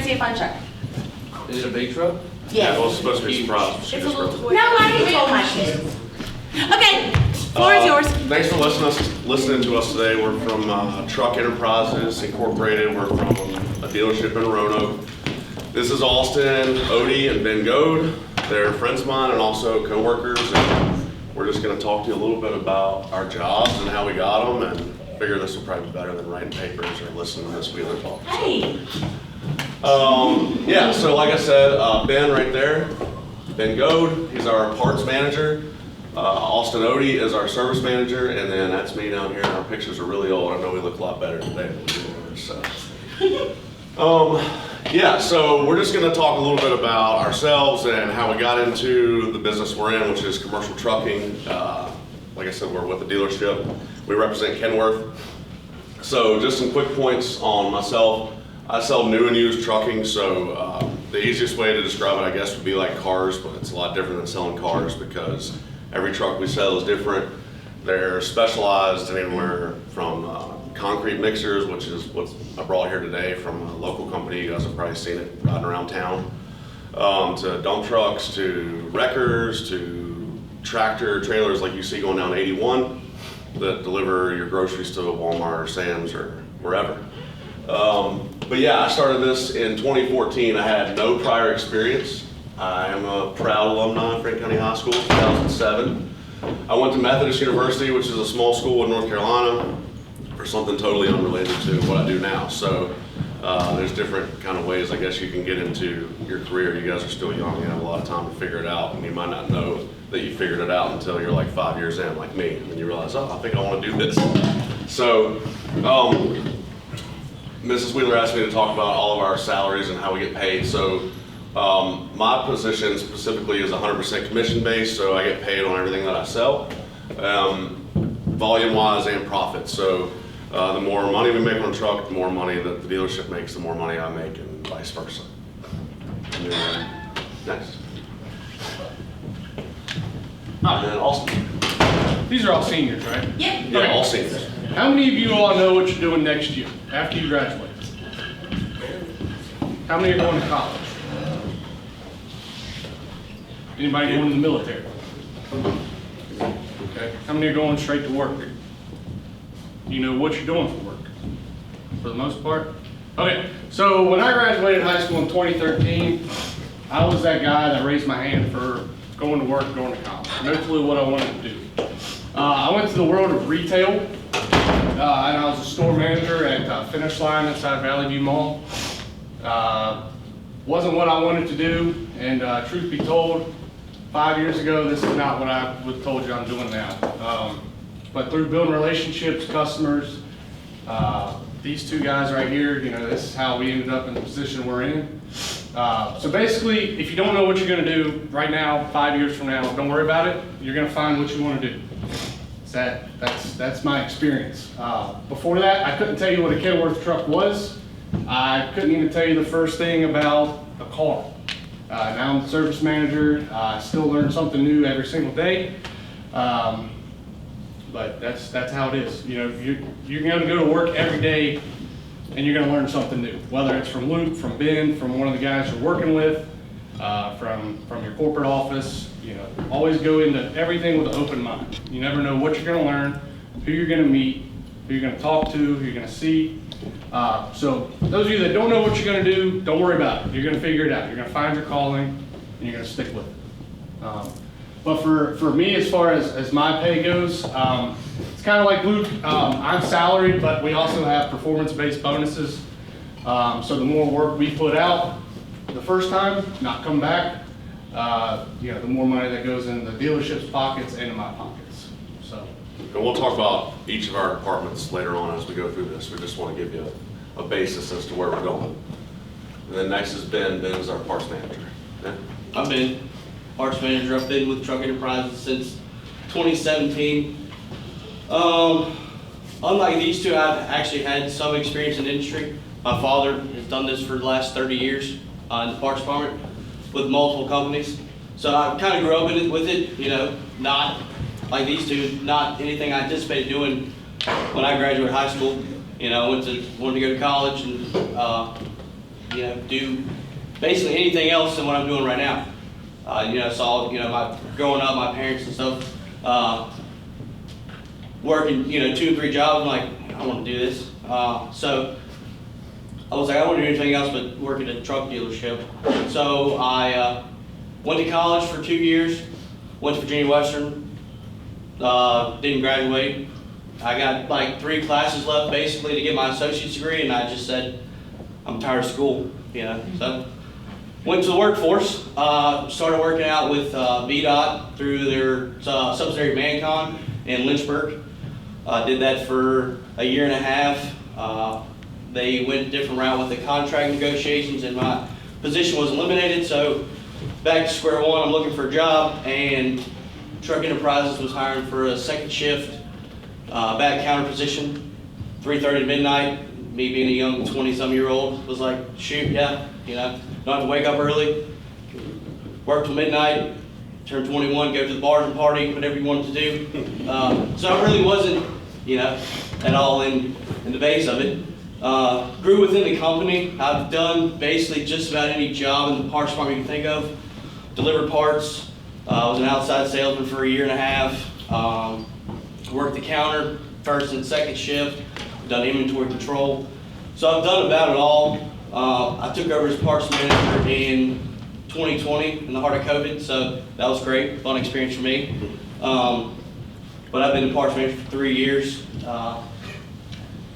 see a fun truck. Is it a big truck? Yes. Well, it's supposed to be a surprise. It's a little toy. No, I already told my kids. Okay, floor is yours. Thanks for listening to us today. We're from Truck Enterprises Incorporated. We're from a dealership in Roanoke. This is Austin, Odie, and Ben Goad. They're friends of mine and also co-workers. And we're just going to talk to you a little bit about our jobs and how we got them, and figure this will probably be better than writing papers or listening to this Wheeler talk. Hey. Yeah, so like I said, Ben right there, Ben Goad, he's our parts manager. Austin Odie is our service manager, and then that's me down here. Our pictures are really old. I know we look a lot better today than we were, so. Yeah, so we're just gonna talk a little bit about ourselves and how we got into the business we're in, which is commercial trucking. Like I said, we're with a dealership. We represent Kenworth. So just some quick points on myself. I sell new and used trucking, so the easiest way to describe it, I guess, would be like cars, but it's a lot different than selling cars because every truck we sell is different. They're specialized anywhere from concrete mixers, which is what I brought here today from a local company. You guys have probably seen it riding around town. To dump trucks, to wreckers, to tractor trailers like you see going down 81 that deliver your groceries to Walmart or Sam's or wherever. But yeah, I started this in 2014. I had no prior experience. I am a proud alumni of Franklin County High School, 2007. I went to Methodist University, which is a small school in North Carolina, for something totally unrelated to what I do now. So there's different kind of ways, I guess, you can get into your career. You guys are still young, you have a lot of time to figure it out, and you might not know that you figured it out until you're like 5 years in, like me, and you realize, oh, I think I want to do this. So Mrs. Wheeler asked me to talk about all of our salaries and how we get paid. So my position specifically is 100% commission based, so I get paid on everything that I sell, volume wise and profit. So the more money we make on a truck, the more money that the dealership makes, the more money I make, and vice versa. And then, next. And then Austin. These are all seniors, right? Yep. Yeah, all seniors. How many of you all know what you're doing next year, after you graduate? How many are going to college? Anybody going to the military? Okay. How many are going straight to work? You know what you're doing for work, for the most part? Okay, so when I graduated high school in 2013, I was that guy that raised my hand for going to work, going to college. No clue what I wanted to do. I went to the world of retail, and I was a store manager at Finish Line inside Valley View Mall. Wasn't what I wanted to do, and truth be told, 5 years ago, this is not what I would told you I'm doing now. But through building relationships, customers, these two guys right here, you know, this is how we ended up in the position we're in. So basically, if you don't know what you're gonna do right now, 5 years from now, don't worry about it. You're gonna find what you wanna do. That's my experience. Before that, I couldn't tell you what a Kenworth truck was. I couldn't even tell you the first thing about a car. Now I'm the service manager. I still learn something new every single day. But that's how it is. You know, you're going to go to work every day, and you're going to learn something new. Whether it's from Luke, from Ben, from one of the guys you're working with, from your corporate office. You know, always go into everything with an open mind. You never know what you're going to learn, who you're going to meet, who you're going to talk to, who you're going to see. So those of you that don't know what you're going to do, don't worry about it. You're going to figure it out. You're going to find your calling, and you're going to stick with it. But for me, as far as my pay goes, it's kind of like Luke. I'm salaried, but we also have performance-based bonuses. So the more work we put out the first time, not come back, you know, the more money that goes in the dealership's pockets and in my pockets. So. And we'll talk about each of our departments later on as we go through this. We just want to give you a basis as to where we're going. And then next is Ben. Ben is our parts manager. Ben? I've been parts manager. I've been with Truck Enterprises since 2017. Unlike these two, I've actually had some experience in the industry. My father has done this for the last 30 years in the parts department with multiple companies. So I kind of grew up with it, you know, not like these two, not anything I anticipated doing when I graduated high school. You know, I wanted to go to college and do basically anything else than what I'm doing right now. So growing up, my parents and stuff, working, 2 or 3 jobs, I'm like, I don't want to do this. So I was like, I don't want to do anything else but work at a truck dealership. So I went to college for 2 years, went to Virginia Western, didn't graduate. I got like 3 classes left basically to get my associate's degree, and I just said, I'm tired of school, So went to the workforce, started working out with VDOT through their subsidiary Mancon in Lynchburg. Did that for a year and a half. They went a different route with the contract negotiations, and my position was eliminated. So back to square one, I'm looking for a job, and Truck Enterprises was hiring for a second shift back counter position, 3:30 to midnight. Me being a young 20-some-year-old was like, shoot, yeah, don't have to wake up early, work till midnight, turn 21, go to the bars and party, whatever you wanted to do. So I really wasn't, at all in the base of it. Grew within the company. I've done basically just about any job in the parts department you can think of. Delivered parts. Was an outside salesman for a year and a half. Worked the counter, first and second shift. Done inventory control. So I've done about it all. I took over as parts manager in 2020 in the heart of COVID, so that was great, fun experience for me. But I've been in parts manager for 3 years.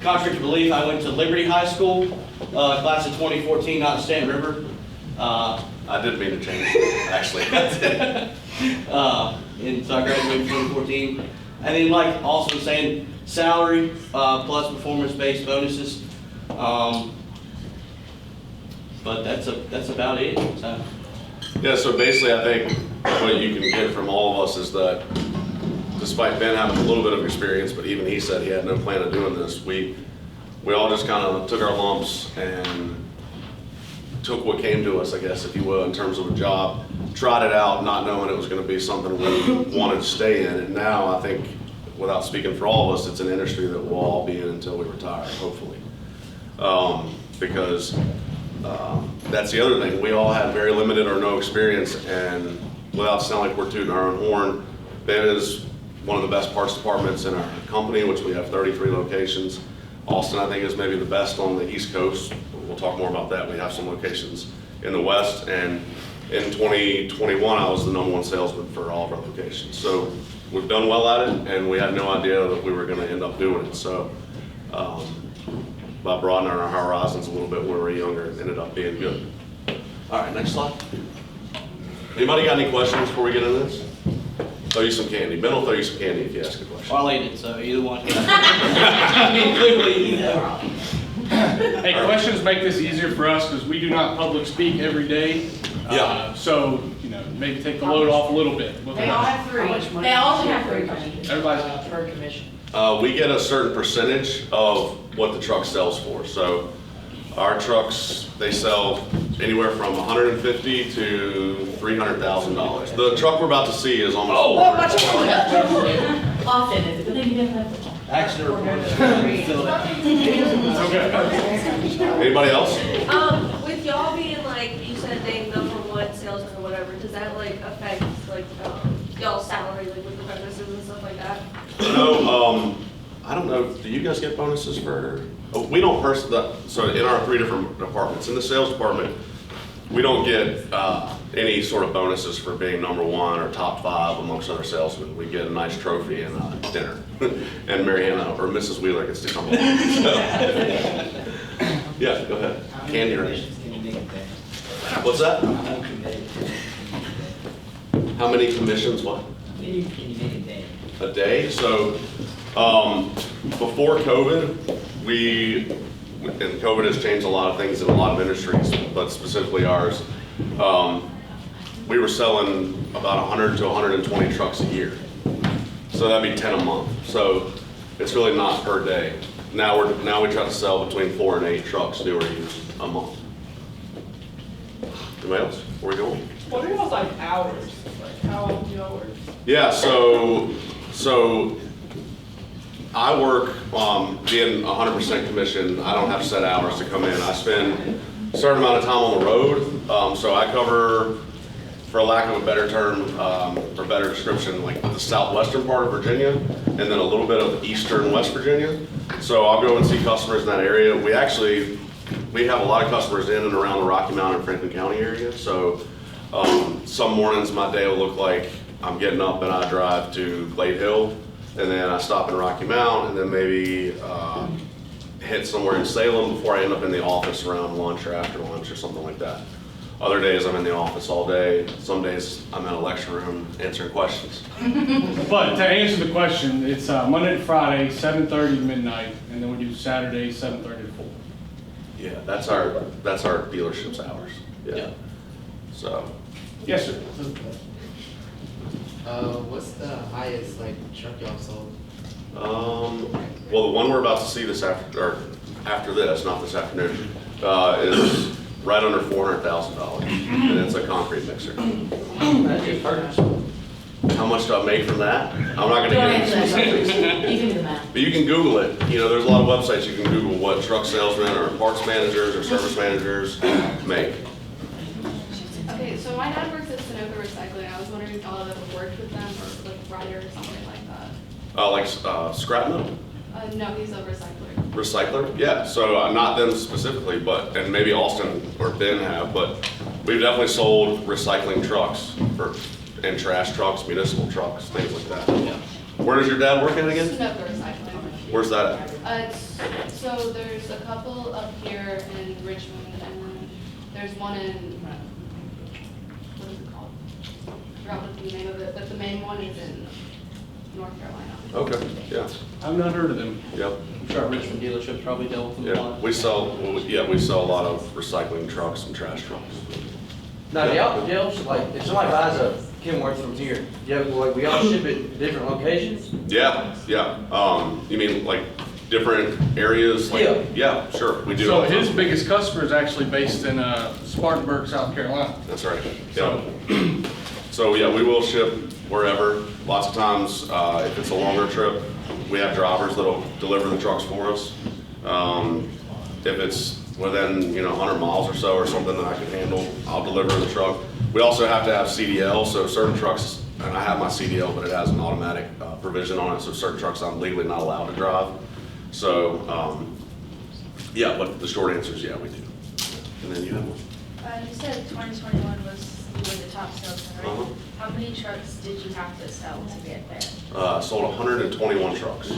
Contrary to belief, I went to Liberty High School, class of 2014, not Stanton River. I didn't mean to change it, actually. And so I graduated in 2014. And then also saying salary plus performance-based bonuses. But that's about it. So. Yeah, so basically I think what you can get from all of us is that despite Ben having a little bit of experience, but even he said he had no plan of doing this, we all just kind of took our lumps and took what came to us, I guess, if you will, in terms of a job, tried it out, not knowing it was going to be something we wanted to stay in. And now I think, without speaking for all of us, it's an industry that we'll all be in until we retire, hopefully. Because that's the other thing. We all had very limited or no experience, and without sounding like we're tooting our own horn, Ben is one of the best parts departments in our company, which we have 33 locations. Austin, I think, is maybe the best on the East Coast. We'll talk more about that. We have some locations in the West, and in 2021, I was the #1 salesman for all of our locations. So we've done well at it, and we had no idea that we were going to end up doing it. So by broadening our horizons a little bit when we were younger, it ended up being good. All right, next slide. Anybody got any questions before we get into this? Throw you some candy. Ben will throw you some candy if you ask a question. Well, I ate it, so either one. I mean, clearly, Hey, questions make this easier for us because we do not public speak every day. Yeah. So, maybe take the load off a little bit. They all have 3. They all have 3 questions. Everybody's. Per commission. We get a certain percentage of what the truck sells for. So our trucks, they sell anywhere from $150,000 to $300,000. The truck we're about to see is almost. Oh, much more. Often is it? But then you never have to. accident report. Anybody else? With y'all being like, you said named #1 salesman or whatever, does that like affect like y'all's salary, like with the bonuses and stuff like that? No, I don't know, do you guys get bonuses for, we don't so in our 3 different departments, in the sales department, we don't get any sort of bonuses for being #1 or top 5 amongst other salesmen. We get a nice trophy and dinner. And Mary Hannah or Mrs. Wheeler gets to come along. Yeah, go ahead. Candy or anything. Can you make a day? What's that? How committed? How many commissions, what? Can you make a day? A day. So before COVID, and COVID has changed a lot of things in a lot of industries, but specifically ours, we were selling about 100 to 120 trucks a year. So that'd be 10 a month. So it's really not per day. Now we try to sell between 4 and 8 trucks, new or used, a month. Anybody else? Before we go on? What are y'all's like hours? Like how do y'all work? Yeah, so I work being 100% commission. I don't have set hours to come in. I spend certain amount of time on the road. So I cover, for lack of a better term, or better description, like the southwestern part of Virginia, and then a little bit of eastern West Virginia. So I'll go and see customers in that area. We have a lot of customers in and around the Rocky Mountain and Franklin County area. So some mornings my day will look like I'm getting up and I drive to Glade Hill, and then I stop in Rocky Mount, and then maybe hit somewhere in Salem before I end up in the office around lunch or after lunch or something like that. Other days I'm in the office all day. Some days I'm in a lecture room answering questions. But to answer the question, it's Monday to Friday, 7:30 to midnight, and then we do Saturday, 7:30 to 4. Yeah, that's our dealership's hours. Yeah. So, Yes, sir. What's the highest like truck y'all sold? well, the one we're about to see after this, not this afternoon, is right under $400,000, and it's a concrete mixer. How much do I make from that? I'm not gonna Don't get into answer that specifics. question. You can do the math. But you can Google it. You know, there's a lot of websites you can Google what truck salesmen or parts managers or service managers make. Okay, so my dad works at Sunoco Recycling. I was wondering if y'all have ever worked with them or like Ryder or something like that. Scrap metal? No, he's a recycler. Recycler? Yeah, so not them specifically, but, and maybe Austin or Ben have, but we've definitely sold recycling trucks and trash trucks, municipal trucks, things like that. Yeah. Where does your dad work at again? Sunoco Recycling. Where's that at? So there's a couple up here in Richmond, and then there's one in, what is it called? I forgot what the name of it, but the main one is in North Carolina. Okay, yeah, I've not heard of them. yep, I'm sure our Richmond dealership's probably dealt with them a yeah. lot. We sell a lot of recycling trucks and trash trucks. Now, do y'all, like, if somebody buys a Kenworth from here, we all ship it to different locations? Yeah, yeah. You mean like different areas? Like, Yeah. Yeah, sure, we do. So all the his time. biggest customer is actually based in Spartanburg, South Carolina. That's right, yeah. So, yeah, we will ship wherever. Lots of times, if it's a longer trip, we have drivers that'll deliver the trucks for us. If it's within, 100 miles or so or something that I can handle, I'll deliver the truck. We also have to have CDL, so certain trucks, and I have my CDL, but it has an automatic provision on it, so certain trucks I'm legally not allowed to drive. So, yeah, but the short answer is yeah, we do. And then you have one. You said 2021 was you were the top salesman, right? Uh-huh. How many trucks did you have to sell to get there? Sold 121 trucks.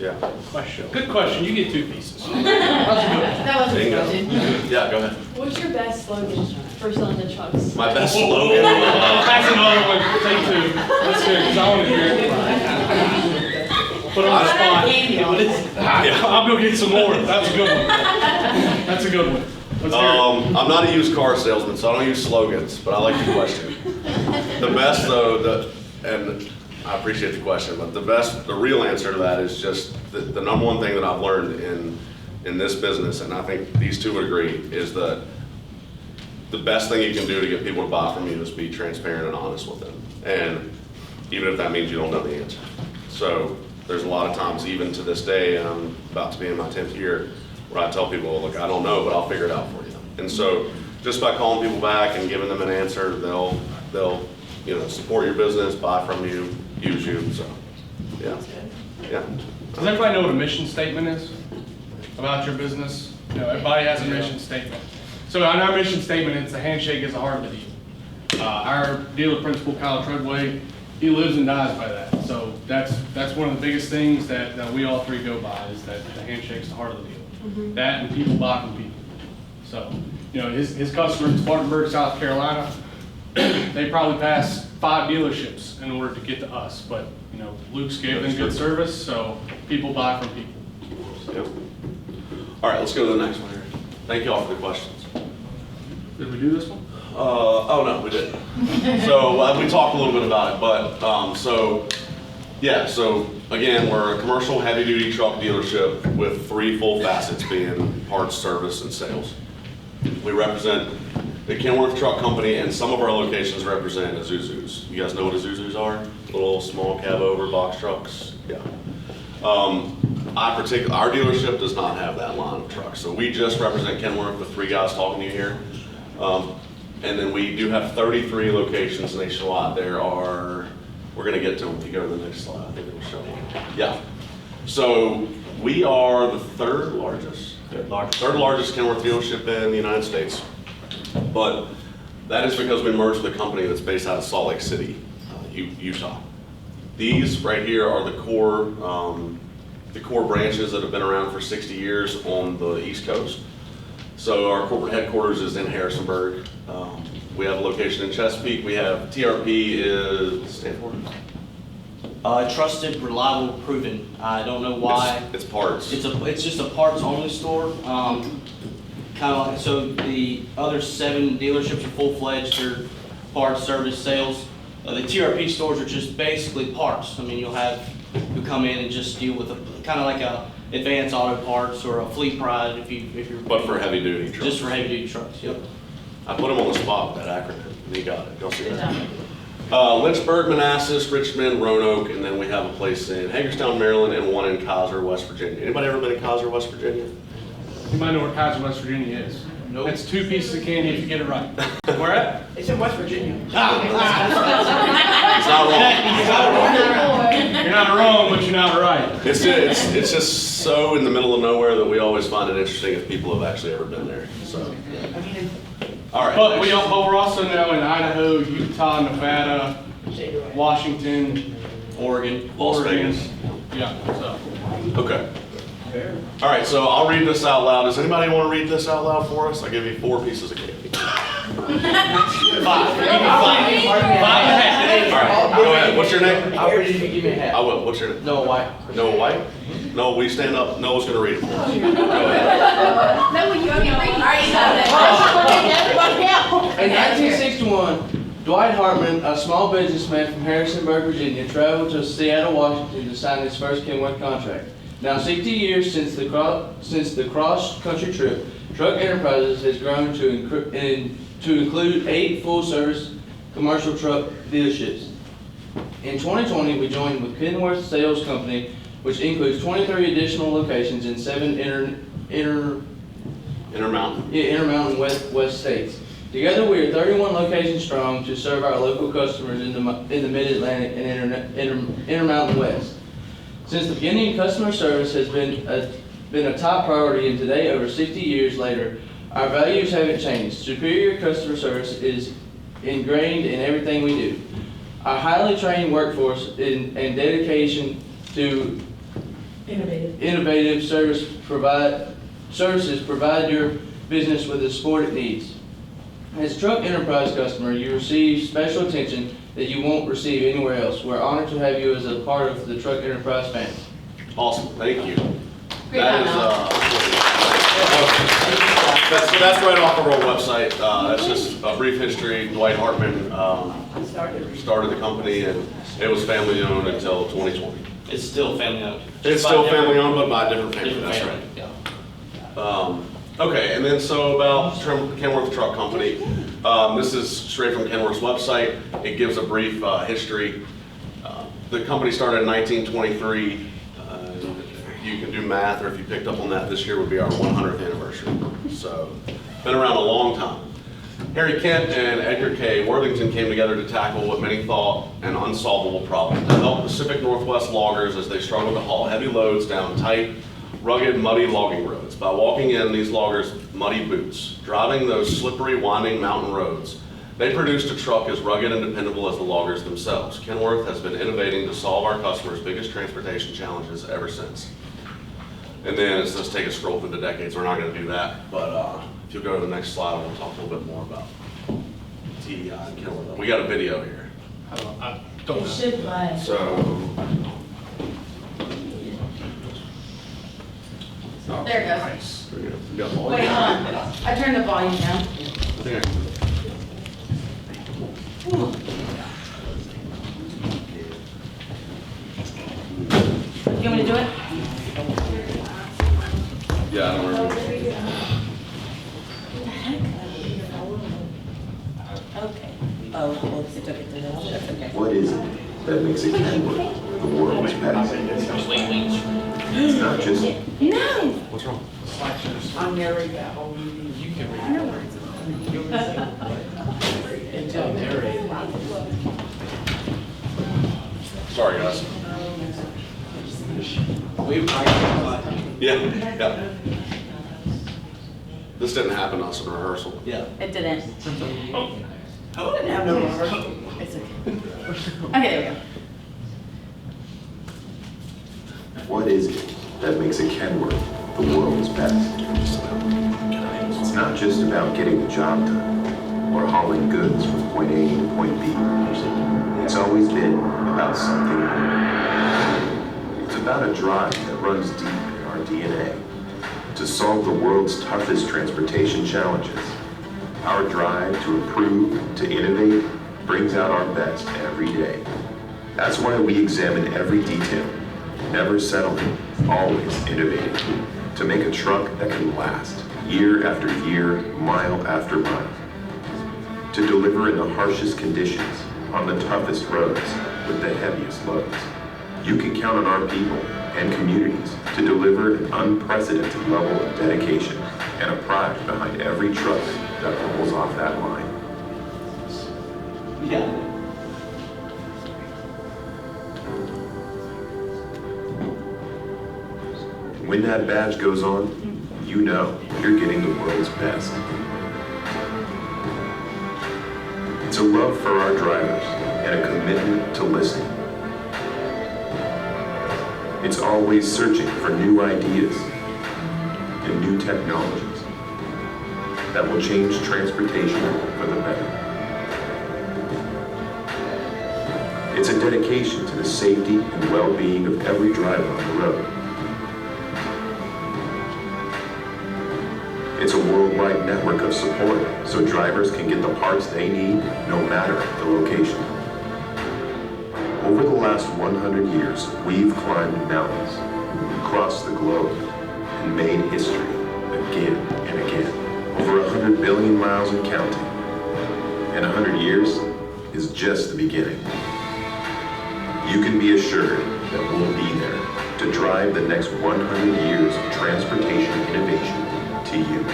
Yeah. Question. Good question. You get 2 pieces. That wasn't a Bingo. question. Yeah, go ahead. What's your best slogan for selling the trucks? My best slogan? That's another one. Take 2. Let's hear it, 'cause I want to hear it. Put on the spot. Yeah. I'll go get some more. That's a good one. That's a good one. Let's hear it. I'm not a used car salesman, so I don't use slogans, but I like the question. The best though, and I appreciate the question, but the real answer to that is just the number one thing that I've learned in this business, and I think these two would agree, is that the best thing you can do to get people to buy from you is be transparent and honest with them. And even if that means you don't know the answer. So there's a lot of times, even to this day, and I'm about to be in my 10th year, where I tell people, look, I don't know, but I'll figure it out for you. And so just by calling people back and giving them an answer, they'll support your business, buy from you, use you, so, yeah. Yeah. Does everybody know what a mission statement is about your business? Everybody has a mission statement. So on our mission statement, it's the handshake is the heart of the deal. Our dealer principal, Kyle Treadway, he lives and dies by that. So that's one of the biggest things that we all 3 go by, is that the handshake's the heart of the deal. That and people buy from people. So, his customer in Spartanburg, South Carolina, they probably pass 5 dealerships in order to get to us. But, Luke's gave them good service, so people buy from people. Yep. All right, let's go to the next one here. Thank you all for the questions. Did we do this one? Oh no, we didn't. So we talked a little bit about it, but so again, we're a commercial heavy-duty truck dealership with 3 full facets being parts, service, and sales. We represent the Kenworth Truck Company, and some of our locations represent Isuzus. You guys know what Isuzus are? Little small cab over box trucks. Yeah. our dealership does not have that line of trucks. So we just represent Kenworth, the three guys talking to you here. And then we do have 33 locations nationwide. There are, we're gonna get to them if you go to the next slide. I think it'll show you. Yeah. So we are the third largest Kenworth dealership in the United States. But that is because we merged with a company that's based out of Salt Lake City, Utah. These right here are the core branches that have been around for 60 years on the East Coast. So our corporate headquarters is in Harrisonburg. We have a location in Chesapeake. We have TRP is stand for? Trusted, reliable, proven. I don't know why. It's parts. It's just a parts only store. Kind of like, so the other 7 dealerships are full-fledged. They're parts, service, sales. The TRP stores are just basically parts. I mean, you'll come in and just deal with kind of like a Advanced Auto Parts or a Fleet Pride if you're. But for heavy duty trucks. Just for heavy duty trucks. Yep. I put him on the spot with that acronym, and he got it. Y'all see that? Lynchburg, Manassas, Richmond, Roanoke, and then we have a place in Hagerstown, Maryland, and one in Kaiser, West Virginia. Anybody ever been in Kaiser, West Virginia? You might know where Kaiser, West Virginia is. Nope. It's 2 pieces of candy if you get it right. Where at? It's in West Virginia. It's not wrong. You're not wrong, but you're not right. It's just so in the middle of nowhere that we always find it interesting if people have actually ever been there. So, all right. But we're also now in Idaho, Utah, Nevada, Washington, Oregon. Las Vegas. Yeah, so. Okay. All right, so I'll read this out loud. Does anybody want to read this out loud for us? I'll give you 4 pieces of candy. 5. All right, go ahead. What's your name? I'll read it if you give me a hat. I will. What's your name? Noah White. Noah White? No, we stand up. Noah's going to read it for us. Go ahead. No, you can read. In 1961, Dwight Hartman, a small businessman from Harrisonburg, Virginia, traveled to Seattle, Washington to sign his first Kenworth contract. Now 60 years since the cross-country trip, Truck Enterprises has grown to include 8 full-service commercial truck dealerships. In 2020, we joined with Kenworth Sales Company, which includes 23 additional locations in 7 Intermountain West states. Together, we are 31 locations strong to serve our local customers in the Mid-Atlantic and Intermountain West. Since the beginning, customer service has been a top priority, and today, over 60 years later, our values haven't changed. Superior customer service is ingrained in everything we do. Our highly trained workforce and dedication to innovative services provide your business with the support it needs. As a Truck Enterprise customer, you receive special attention that you won't receive anywhere else. We're honored to have you as a part of the Truck Enterprise family. Awesome, thank you. That is, that's right off of our website. That's just a brief history. Dwight Hartman started the company, and it was family owned until 2020. It's still family owned. It's still family owned, but by a different family, Different that's family, right. yeah. Okay, and then so about Kenworth Truck Company. This is straight from Kenworth's website. It gives a brief history. The company started in 1923. You can do math, or if you picked up on that, this year would be our 100th anniversary. So, been around a long time. Harry Kent and Edgar K. Worthington came together to tackle what many thought an unsolvable problem, to help Pacific Northwest loggers as they struggled to haul heavy loads down tight, rugged, muddy logging roads. By walking in these loggers' muddy boots, driving those slippery, winding mountain roads, they produced a truck as rugged and dependable as the loggers themselves. Kenworth has been innovating to solve our customers' biggest transportation challenges ever since. And then let's take a scroll through the decades. We're not going to do that, but if you'll go to the next slide, we'll talk a little bit more about TEI and Kenworth. We got a video here. I don't know. So, There it goes. nice. We got volume. Wait, hold on. I turned the volume down. There. You want me to do it? Yeah, I don't remember. Okay. Oh, well, it took it to the, that's okay. What is it that makes it Kenworth the world's best? It's not just, No. What's wrong? I narrate that whole meeting. You can read it. Until narrate. Sorry, guys. We practiced. Yeah. This didn't happen to us in rehearsal. Yeah. It didn't. I didn't have no rehearsal. It's okay. Okay, there we go. what is it that makes a Kenworth the world's best? It's not just about getting the job done or hauling goods from point A to point B. It's always been about something more. It's about a drive that runs deep in our DNA to solve the world's toughest transportation challenges. Our drive to improve, to innovate, brings out our best every day. That's why we examine every detail, never settling, always innovating, to make a truck that can last, year after year, mile after mile. To deliver in the harshest conditions, on the toughest roads, with the heaviest loads. You can count on our people and communities to deliver an unprecedented level of dedication and a pride behind every truck that rolls off that line. Yeah. When that badge goes on, you know you're getting the world's best. It's a love for our drivers and a commitment to listening. It's always searching for new ideas and new technologies that will change transportation for the better. It's a dedication to the safety and well-being of every driver on the road. It's a worldwide network of support so drivers can get the parts they need no matter the location. Over the last 100 years, we've climbed mountains, crossed the globe, and made history again and again. Over 100 billion miles and counting. And 100 years is just the beginning. You can be assured that we'll be there to drive the next 100 years of transportation innovation to you.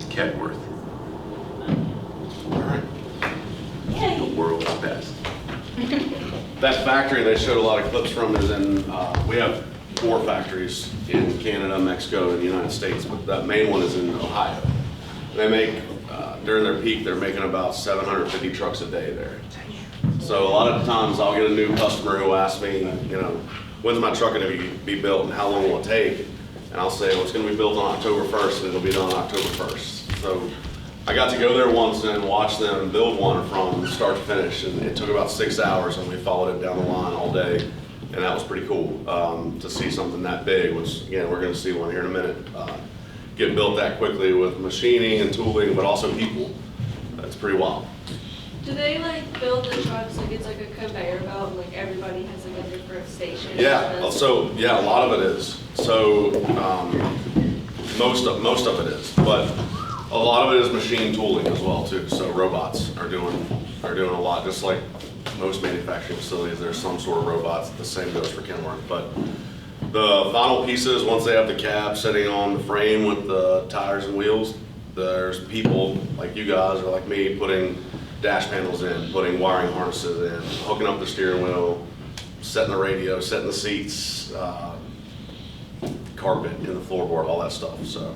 Kenworth, the world's best. That factory they showed a lot of clips from is in, we have 4 factories in Canada, Mexico, and the United States, but that main one is in Ohio. They make, during their peak, they're making about 750 trucks a day there. So a lot of times I'll get a new customer who asks me, you know, when's my truck gonna be built and how long will it take? And I'll say, well, it's gonna be built on October 1st and it'll be done on October 1st. So I got to go there once and watch them build one from start to finish, and it took about 6 hours, and we followed it down the line all day, and that was pretty cool to see something that big, which again, we're gonna see one here in a minute, get built that quickly with machining and tooling, but also people. That's pretty wild. Do they like build the trucks like it's like a conveyor belt and like everybody has like a different station? Yeah, so yeah, a lot of it is. So most of it is, but a lot of it is machine tooling as well too. So robots are doing a lot, just like most manufacturing facilities. There's some sort of robots. The same goes for Kenworth. But the final pieces, once they have the cab sitting on the frame with the tires and wheels, there's people like you guys or like me putting dash panels in, putting wiring harnesses in, hooking up the steering wheel, setting the radio, setting the seats, carpet in the floorboard, all that stuff. So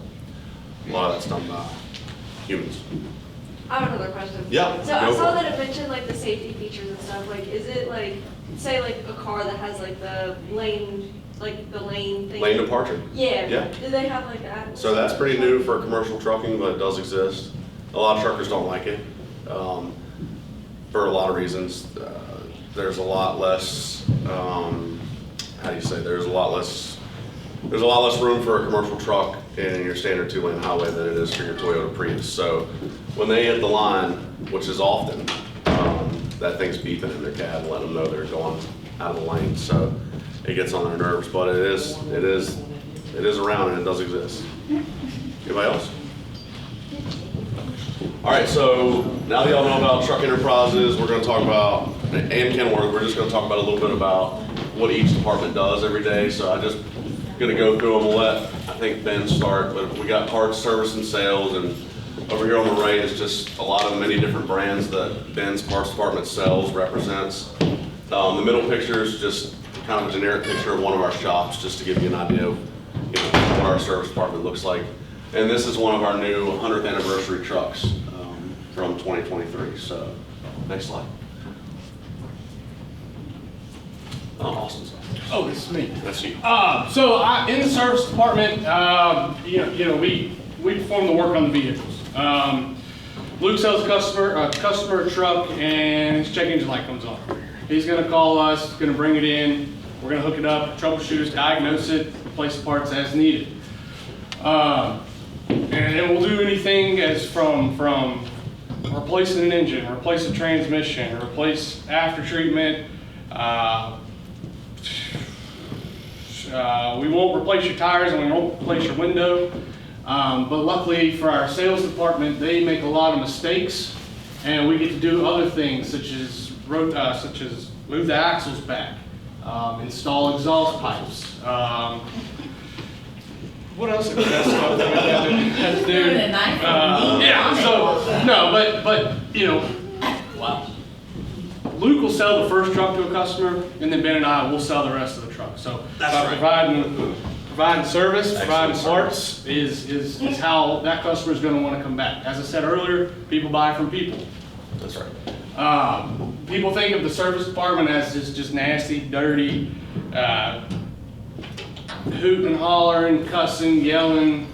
a lot of that's done by humans. I have another question. Yeah, So I go saw for it. that it mentioned like the safety features and stuff. Like, is it like, say like a car that has like the lane thing? Lane departure. Yeah. Yeah. Do they have like that? So that's pretty new for commercial trucking, but it does exist. A lot of truckers don't like it for a lot of reasons. There's a lot less, how do you say, there's a lot less room for a commercial truck in your standard 2-lane highway than it is for your Toyota Prius. So when they hit the line, which is often, that thing's beeping in their cab, letting them know they're going out of the lane. So it gets on their nerves, but it is around and it does exist. Anybody else? All right, so now that y'all know about Truck Enterprises, we're gonna talk about, and Kenworth, we're just gonna talk about a little bit about what each department does every day. So I just gonna go through them. We'll let, I think, Ben start, but we got parts, service, and sales, and over here on the right is just a lot of many different brands that Ben's parts department sells, represents. The middle picture is just kind of a generic picture of one of our shops, just to give you an idea of what our service department looks like. And this is one of our new 100th anniversary trucks from 2023. So, next slide. Austin's. Oh, this is me. That's you. So in the service department, we perform the work on the vehicles. Luke sells a customer a truck and his check engine light comes on. He's gonna call us, gonna bring it in, we're gonna hook it up, troubleshoot it, diagnose it, replace the parts as needed. And it will do anything as from replacing an engine, replace a transmission, replace after treatment. We won't replace your tires and we won't replace your window. But luckily for our sales department, they make a lot of mistakes and we get to do other things such as move the axles back, install exhaust pipes. What else is that stuff that we have to do? Yeah, so, no, but wow. Luke will sell the first truck to a customer, and then Ben and I will sell the rest of the truck. So providing service, providing parts is how that customer is going to want to come back. As I said earlier, people buy from people. That's right. People think of the service department as just nasty, dirty, hooting and hollering, cussing, yelling,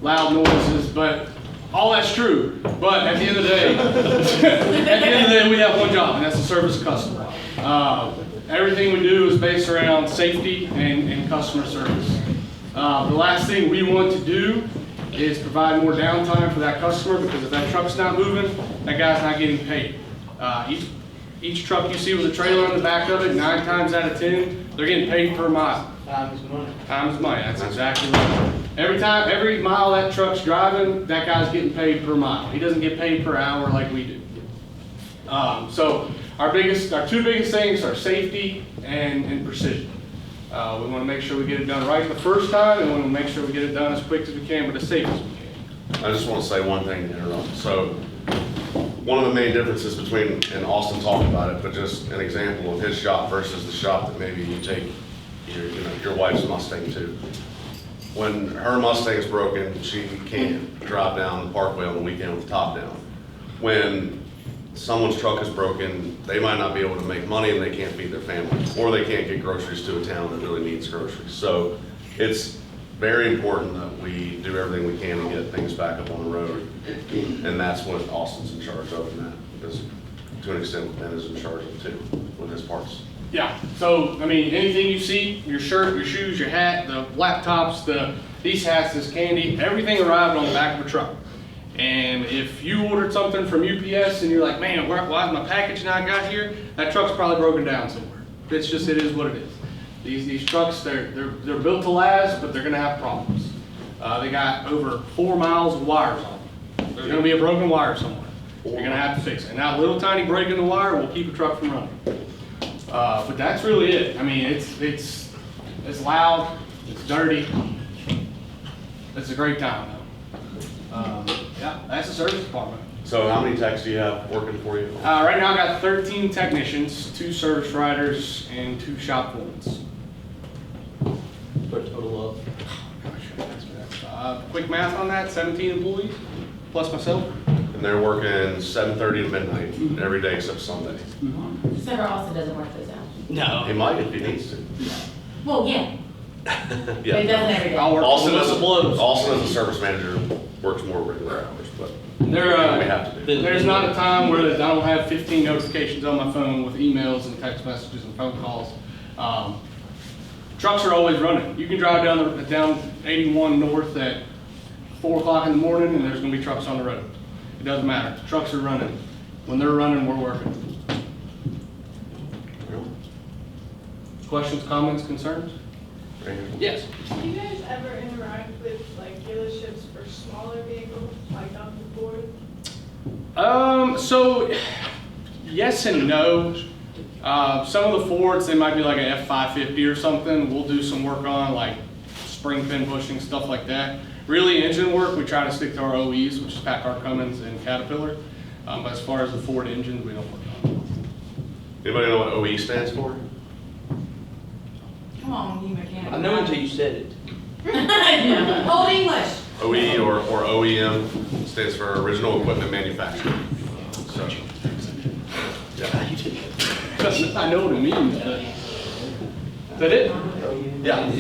loud noises, but all that's true. But at the end of the day, we have one job, and that's to service the customer. Everything we do is based around safety and customer service. The last thing we want to do is provide more downtime for that customer, because if that truck's not moving, that guy's not getting paid. Each truck you see with a trailer on the back of it, 9 times out of 10, they're getting paid per mile. Time is money. Time is money, that's exactly right. Every mile that truck's driving, that guy's getting paid per mile. He doesn't get paid per hour like we do. So our 2 biggest things are safety and precision. We want to make sure we get it done right the first time, and we want to make sure we get it done as quick as we can, but as safe as we can. I just want to say one thing to interrupt. So, one of the main differences between, and Austin talked about it, but just an example of his shop versus the shop that maybe you take your wife's Mustang to. When her Mustang's broken, she can't drive down the parkway on the weekend with the top down. When someone's truck is broken, they might not be able to make money and they can't feed their family, or they can't get groceries to a town that really needs groceries. So it's very important that we do everything we can to get things back up on the road. And that's what Austin's in charge of, and that is, to an extent, Ben is in charge of too, with his parts. Yeah, so, I mean, anything you see, your shirt, your shoes, your hat, the laptops, these hats, this candy, everything arrived on the back of a truck. And if you ordered something from UPS and you're like, man, why is my package not got here? That truck's probably broken down somewhere. It is what it is. These trucks, they're built to last, but they're gonna have problems. They got over 4 miles of wires on them. There's gonna be a broken wire somewhere. You're gonna have to fix it. And that little tiny break in the wire will keep a truck from running. But that's really it. I mean, it's loud, it's dirty. It's a great time though. Yeah, that's the service department. So how many techs do you have working for you? Right now I got 13 technicians, 2 service riders, and 2 shop foremen. For a total of? Quick math on that, 17 employees, plus myself. And they're working 7:30 to midnight every day except Sunday. Senator Austin doesn't work those hours. No. He might if he needs to. Well, yeah, but he Yeah. doesn't every day. I'll work Austin till as the a whistle blows. Austin as a service manager works more regular hours, but we have to do. There's not a time where I don't have 15 notifications on my phone with emails and text messages and phone calls. Trucks are always running. You can drive down 81 north at 4 o'clock in the morning and there's gonna be trucks on the road. It doesn't matter. The trucks are running. When they're running, we're working. Questions, comments, concerns? Yes. Do you guys ever interact with like dealerships for smaller vehicles, like off the board? So yes and no. Some of the Fords, they might be like an F550 or something. We'll do some work on like spring pin bushing, stuff like that. Really engine work, we try to stick to our OEs, which is Packard, Cummins, and Caterpillar. But as far as the Ford engines, we don't work on. Anybody know what OE stands for? Come on, you mechanic. I know until you said it. Old English. OE or OEM stands for Original Equipment Manufacturer. So, yeah. I know what it means, but is that it? Yeah.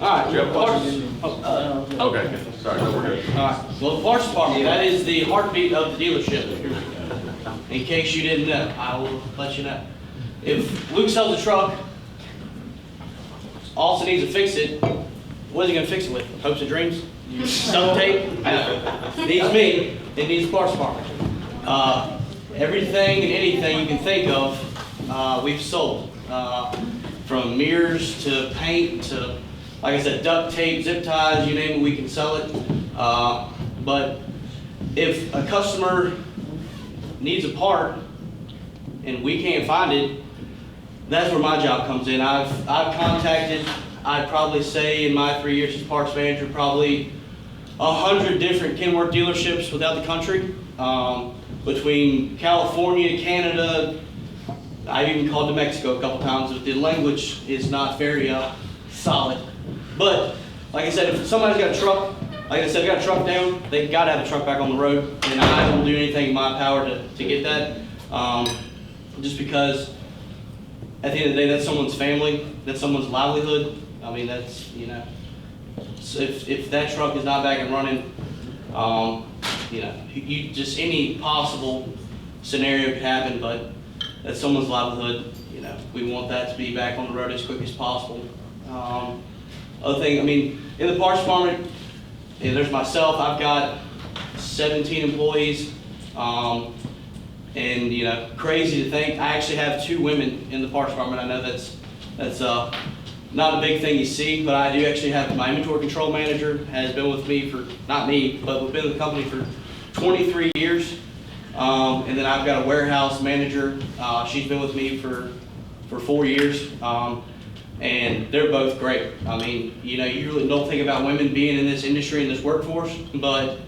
All right, Do you have parts. questions? Okay, sorry, no, we're good. All right, well, the parts department, that is the heartbeat of the dealership. In case you didn't know, I will let you know. If Luke sells a truck, also needs to fix it, what is he gonna fix it with? Hopes and dreams? Duct tape? No. Needs me, it needs the parts department. Everything and anything you can think of, we've sold. From mirrors to paint to, like I said, duct tape, zip ties, you name it, we can sell it. But if a customer needs a part and we can't find it, that's where my job comes in. I've contacted, I'd probably say in my 3 years as parts manager, probably 100 different Kenworth dealerships without the country. Between California, Canada, I've even called to Mexico a couple times. The language is not very solid. But like I said, if somebody's got a truck, like I said, got a truck down, they gotta have a truck back on the road, and I will do anything in my power to get that. Just because at the end of the day, that's someone's family, that's someone's livelihood. I mean, that's, you know, so if that truck is not back and running, you know, you just any possible scenario could happen, but that's someone's livelihood. You know, we want that to be back on the road as quick as possible. Other thing, I mean, in the parts department, there's myself. I've got 17 employees, and you know, crazy to think I actually have 2 women in the parts department. I know that's not a big thing you see, but I do actually have my inventory control manager has been with me for, not me, but we've been with the company for 23 years. And then I've got a warehouse manager. She's been with me for 4 years. And they're both great. I mean, you know, you really don't think about women being in this industry, in this workforce, but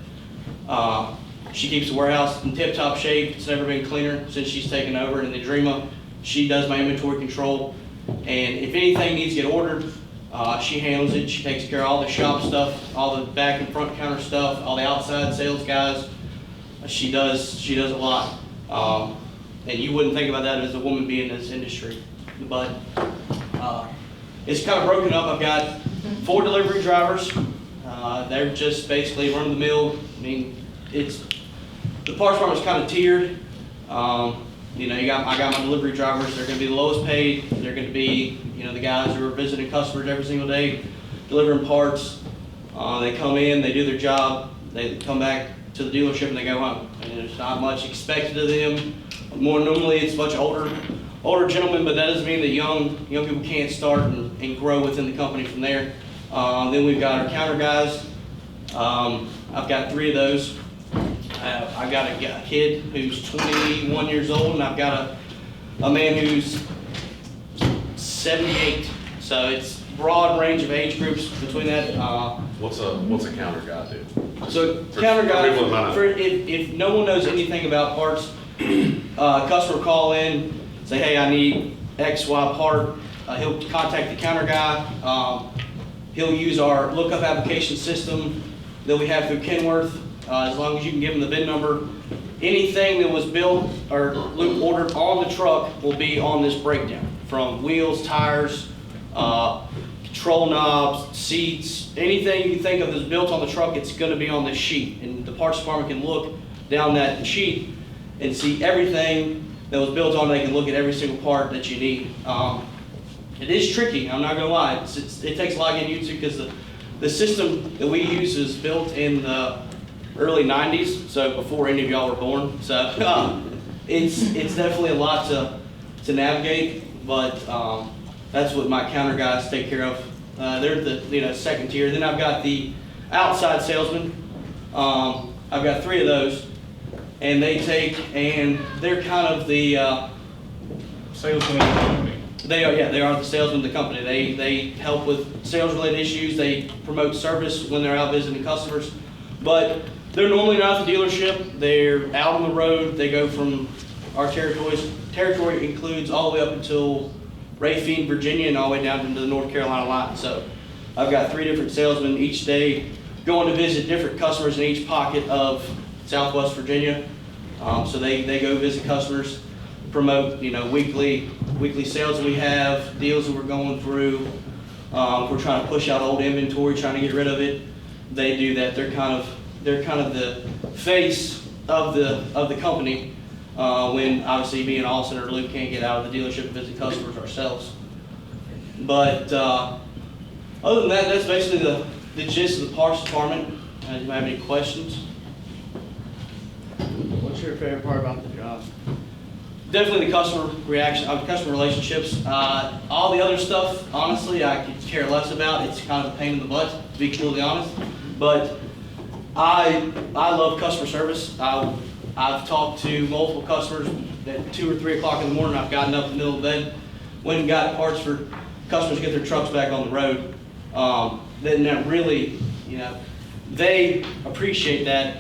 she keeps the warehouse in tip-top shape. It's never been cleaner since she's taken over. And then Dreama, she does my inventory control. And if anything needs to get ordered, she handles it. She takes care of all the shop stuff, all the back and front counter stuff, all the outside sales guys. She does a lot. And you wouldn't think about that as a woman being in this industry. But it's kind of broken up. I've got 4 delivery drivers. They're just basically run of the mill. I mean, the parts department's kind of tiered. You know, I got my delivery drivers. They're going to be the lowest paid. They're going to be, you know, the guys who are visiting customers every single day, delivering parts. They come in, they do their job, they come back to the dealership and they go home. And there's not much expected of them. More normally, it's a bunch of older gentlemen, but that doesn't mean that young people can't start and grow within the company from there. Then we've got our counter guys. I've got 3 of those. I've got a kid who's 21 years old, and I've got a man who's 78. So it's a broad range of age groups between that. What's a counter guy do? So For counter guy, people that might not- if no one knows anything about parts, customer call in, say, hey, I need X, Y part. He'll contact the counter guy. He'll use our lookup application system that we have through Kenworth. As long as you can give him the VIN number, anything that was built or Luke ordered on the truck will be on this breakdown. From wheels, tires, control knobs, seats, anything you think of that's built on the truck, it's going to be on this sheet. And the parts department can look down that sheet and see everything that was built on. They can look at every single part that you need. It is tricky, I'm not going to lie. It takes a lot getting used to because the system that we use is built in the early 90s, so before any of y'all were born. So it's definitely a lot to navigate, but that's what my counter guys take care of. They're the second tier. Then I've got the outside salesmen. I've got 3 of those, and they're kind of the Salesman of the company. they are the salesmen of the company. They help with sales related issues. They promote service when they're out visiting customers, but they're normally not at the dealership. They're out on the road. They go from our territory includes all the way up until Rafine, Virginia, and all the way down into the North Carolina line. So I've got 3 different salesmen each day going to visit different customers in each pocket of Southwest Virginia. So they go visit customers, promote weekly sales that we have, deals that we're going through. We're trying to push out old inventory, trying to get rid of it. They do that. They're kind of the face of the company. When obviously me and Austin or Luke can't get out of the dealership and visit customers ourselves. But other than that, that's basically the gist of the parts department. Do you have any questions? What's your favorite part about the job? Definitely the customer reaction, customer relationships. All the other stuff, honestly, I could care less about. It's kind of a pain in the butt, to be completely honest. But I love customer service. I've talked to multiple customers at 2 or 3 o'clock in the morning. I've gotten up in the middle of the bed, went and got parts for customers to get their trucks back on the road. Then that really, they appreciate that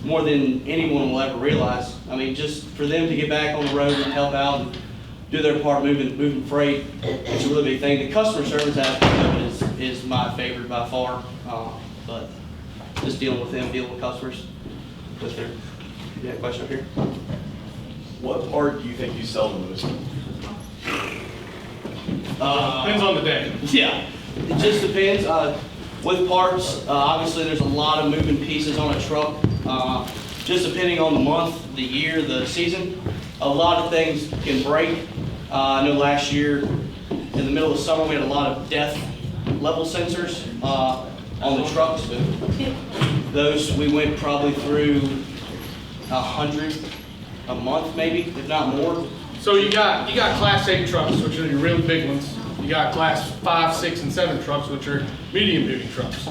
more than anyone will ever realize. I mean, just for them to get back on the road and help out and do their part moving freight, it's a really big thing. The customer service aspect of it is my favorite by far. But just dealing with them, dealing with customers, with their. Yeah, question up here. What part do you think you sell the most? Depends on the day. Yeah, it just depends. With parts, obviously there's a lot of moving pieces on a truck. Just depending on the month, the year, the season, a lot of things can break. I know last year, in the middle of summer, we had a lot of depth level sensors on the trucks. Those, we went probably through 100 a month, maybe, if not more. So you got Class 8 trucks, which are your really big ones. You got Class 5, 6, and 7 trucks, which are medium duty trucks.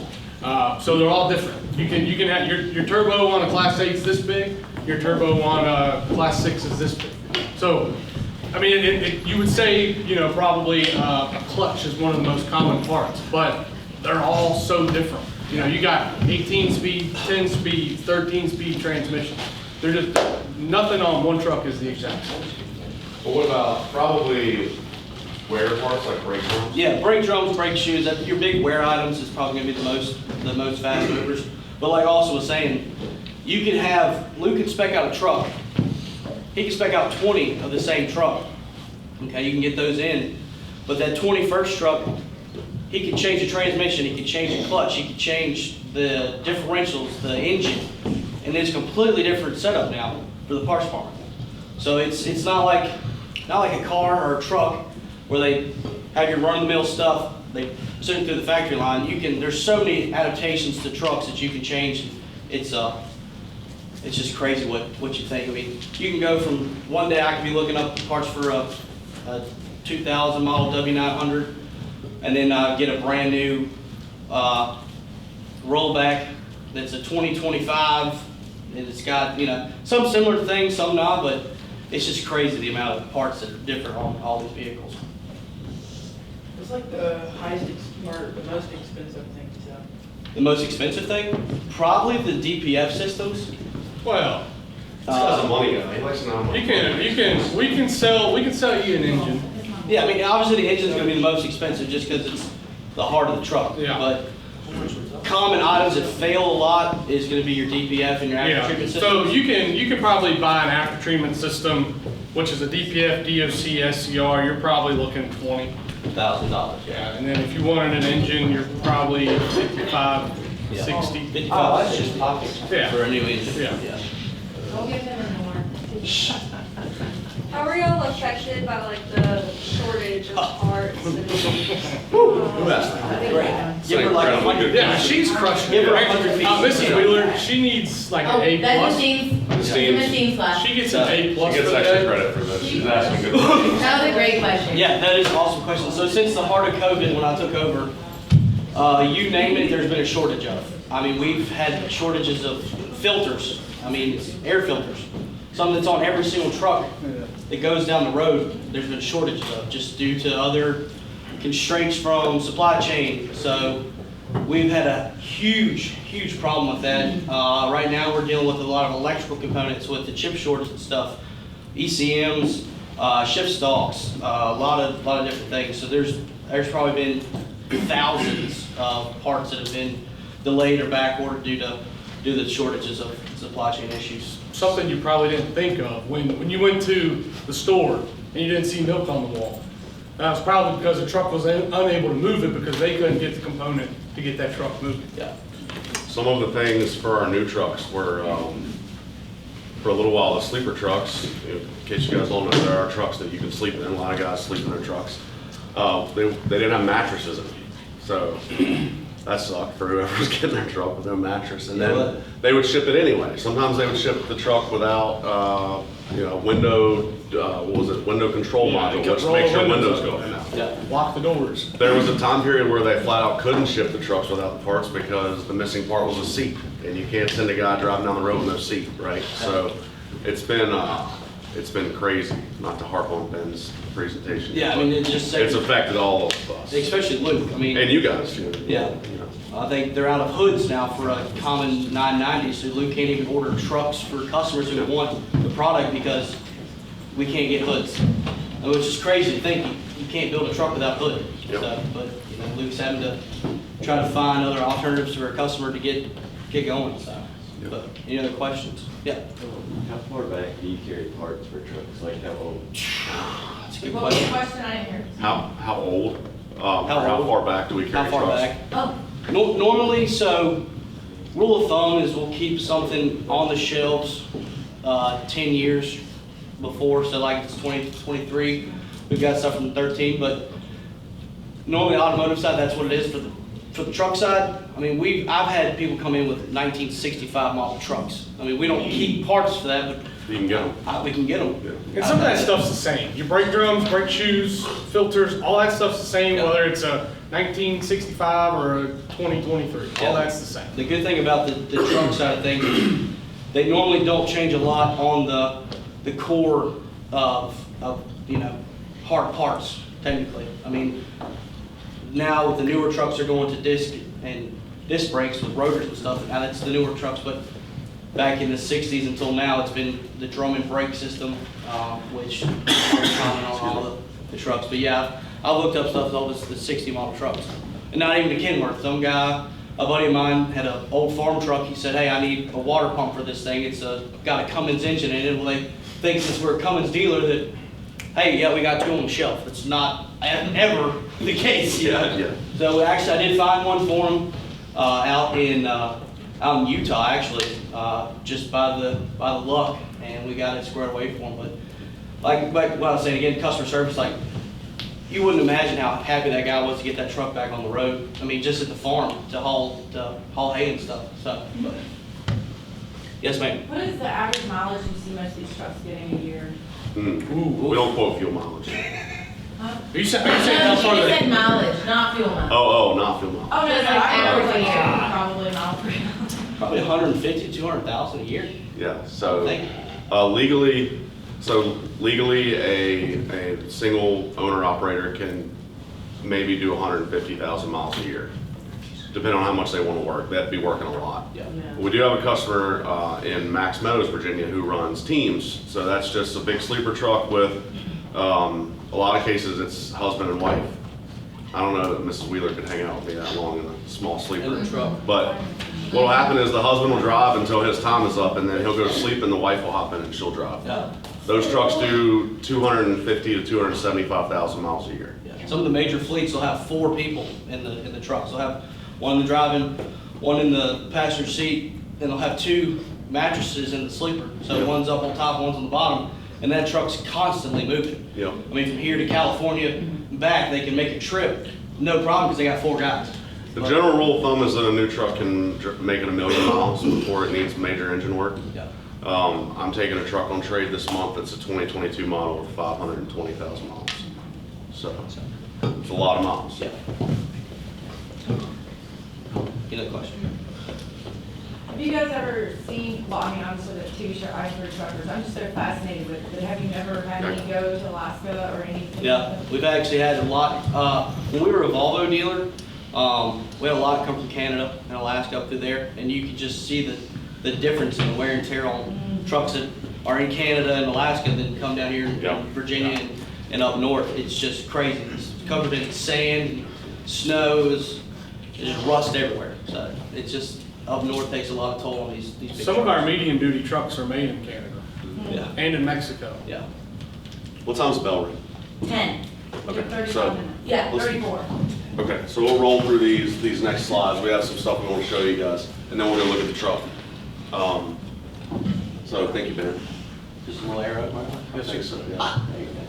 So they're all different. You can have your turbo on a Class 8 is this big. Your turbo on a Class 6 is this big. So, I mean, you would say probably a clutch is one of the most common parts, but they're all so different. You got 18 speed, 10 speed, 13 speed transmissions. They're just, nothing on one truck is the exact same. But what about probably wear parts like brake drums? Yeah, brake drums, brake shoes, your big wear items is probably gonna be the most fast movers. But like Austin was saying, you can have, Luke can spec out a truck. He can spec out 20 of the same truck. Okay, you can get those in. But that 21st truck, he can change the transmission, he can change the clutch, he can change the differentials, the engine. And it's a completely different setup now for the parts department. So it's not like a car or a truck where they have your run-of-the-mill stuff, they send it through the factory line. There's so many adaptations to trucks that you can change. It's just crazy what you think. I mean, you can go from one day I could be looking up parts for a 2000 model W900, and then get a brand new rollback that's a 2025, and it's got some similar things, some not, but it's just crazy the amount of parts that are different on all these vehicles. It's like the the most expensive thing to sell. The most expensive thing? Probably the DPF systems. Well, That's a money guy. He likes to know how much. we can sell you an engine. Yeah, I mean, obviously the engine's gonna be the most expensive just because it's the heart of the truck. Yeah. But common items that fail a lot is gonna be your DPF and your after treatment system. So you can probably buy an after treatment system, which is a DPF, DOC, SCR. You're probably looking $20,000. $1,000, Yeah, and then if you wanted an engine, you're probably 55, 60. 55, that's just pockets. Yeah. for a new engine. Yeah. Don't give him more. How are y'all affected by like the shortage of parts? Who asked that? Give her like a good Yeah, question. she's crushing Give it. her Right? 100 feet. Mrs. Wheeler, she needs like Oh, an A that's plus. Machine's, Machine's- Machine's class. She gets an A plus She for gets the extra day. credit for this. She's asking good questions. That was a great question. Yeah, that is an awesome question. So since the heart of COVID, when I took over, you name it, there's been a shortage of. I mean, we've had shortages of filters. I mean, it's air filters. Something that's on every single truck that goes down the road, there's been shortages of, just due to other constraints from supply chain. So we've had a huge problem with that. Right now, we're dealing with a lot of electrical components with the chip shortage and stuff. ECMs, shift stalks, a lot of different things. So there's probably been thousands of parts that have been delayed or back ordered due to the shortages of supply chain issues. Something you probably didn't think of when you went to the store and you didn't see milk on the wall. That was probably because the truck was unable to move it because they couldn't get the component to get that truck moving. Yeah. Some of the things for our new trucks were, for a little while, the sleeper trucks, in case you guys don't know, there are trucks that you can sleep in. A lot of guys sleep in their trucks. They didn't have mattresses in them. So that sucked for whoever was getting their truck with no mattress. And then they would ship it anyway. Sometimes they would ship the truck without, window, window control module, which control makes your windows. windows go in and out. Yeah. Lock the doors. There was a time period where they flat out couldn't ship the trucks without the parts because the missing part was a seat. And you can't send a guy driving down the road with no seat, right? So it's been crazy, not to harp on Ben's presentation. Yeah, I mean, it's affected all of us. especially Luke. I mean, And you guys, too. Yeah. I think they're out of hoods now for a common 990, so Luke can't even order trucks for customers who want the product because we can't get hoods. Which is crazy to think you can't build a truck without hood. Yep. So, but Luke's having to try to find other alternatives for a customer to get going. So, but any other questions? Yeah. How far back do you carry parts for trucks? Like how old? That's a good What was the question. question? I didn't hear. How old? How How old? far back do we carry How trucks? far back? Oh, Normally, so rule of thumb is we'll keep something on the shelves 10 years before, so like it's 2023, we've got stuff from 13, but normally automotive side, that's what it is. For the truck side, I mean, I've had people come in with 1965 model trucks. I mean, we don't keep parts for that, but You can get them. we can get them. And some of that stuff's the same. Your brake drums, brake shoes, filters, all that stuff's the same, Yeah. whether it's a 1965 or a 2023. All Yeah. that's the same. The good thing about the truck side of things, they normally don't change a lot on the core of hard parts, technically. I mean, now with the newer trucks, they're going to disc brakes with rotors and stuff. Now that's the newer trucks, but back in the 60s until now, it's been the drum and brake system, which is common on all the trucks. But yeah, I looked up stuff, all the 60 model trucks. And not even the Kenworth. Some guy, a buddy of mine, had an old farm truck. He said, hey, I need a water pump for this thing. It's got a Cummins engine in it. Well, they think since we're a Cummins dealer that, hey, yeah, we got two on the shelf. It's not ever the case, you know? Yeah. So actually, I did find one for him out in Utah, actually, just by the luck, and we got it squared away for him. But like what I was saying again, customer service, like you wouldn't imagine how happy that guy was to get that truck back on the road. I mean, just at the farm to haul hay and stuff. So, but, yes, ma'am. what is the average mileage you see most of these trucks getting a year? We don't quote fuel mileage. Huh? Are you saying how No, far you they? said mileage, not fuel mileage. Not fuel mileage. Oh, no, no, average a year, probably not. Probably 150, 200,000 a year. Yeah, I so think. legally, a single owner operator can maybe do 150,000 miles a year, depending on how much they want to work. That'd be working a lot. Yeah. We do have a customer in Max Meadows, Virginia, who runs teams. So that's just a big sleeper truck with, a lot of cases, it's husband and wife. I don't know that Mrs. Wheeler could hang out with me that long in a small sleeper. In the truck. But what'll happen is the husband will drive until his time is up, and then he'll go to sleep, and the wife will hop in and she'll drive. Yeah. Those trucks do 250 to 275,000 miles a year. Yeah. Some of the major fleets will have 4 people in the trucks. They'll have one in the driving, one in the passenger seat, and they'll have 2 mattresses in the sleeper. So one's up on top, one's on the bottom, and that truck's constantly moving. Yep. I mean, from here to California and back, they can make a trip, no problem, because they got 4 guys. The general rule of thumb is that a new truck can make it 1 million miles before it needs major engine work. Yeah. I'm taking a truck on trade this month that's a 2022 model with 520,000 miles. So it's a lot of miles. Yeah. Any other question? Have you guys ever seen, well, I mean, obviously the TV show Iceberg Truckers, I'm just so fascinated with it. Have you ever had any go to Alaska or anything? Yeah, we've actually had a lot, when we were a Volvo dealer, we had a lot come from Canada and Alaska up through there, and you could just see the difference in the wear and tear on trucks that are in Canada and Alaska that come down here in Virginia and up north. It's just crazy. It's covered in sand, snow, there's just rust everywhere. So it's just, up north takes a lot of toll on these big Some of trucks. our medium duty trucks are made in Canada Yeah, and in Mexico. yeah. What time's the bell ring? 10. Okay, 35 so, minutes. Yeah, let's- 34. okay, so we'll roll through these next slides. We have some stuff we want to show you guys, and then we're gonna look at the truck. So thank you, Ben. Just a little arrow. I think so, yeah.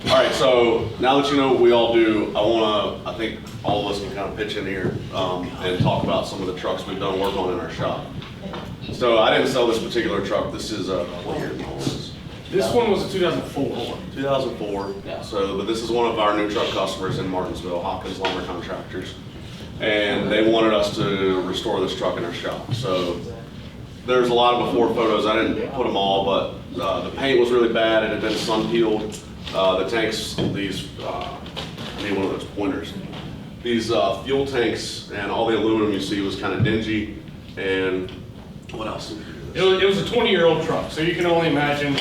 All right, so now that you know what we all do, I think all of us can kind of pitch in here and talk about some of the trucks we've done work on in our shop. So I didn't sell this particular truck. This is what year model is this? This one was a 2004. 2004. Yeah. So, but this is one of our new truck customers in Martinsville, Hopkins Lumber Contractors. And they wanted us to restore this truck in our shop. So there's a lot of before photos. I didn't put them all, but the paint was really bad. It had been sun peeled. The tanks, these, I need one of those pointers. These fuel tanks and all the aluminum you see was kind of dingy. And what else? It was a 20-year-old truck, so you can only imagine,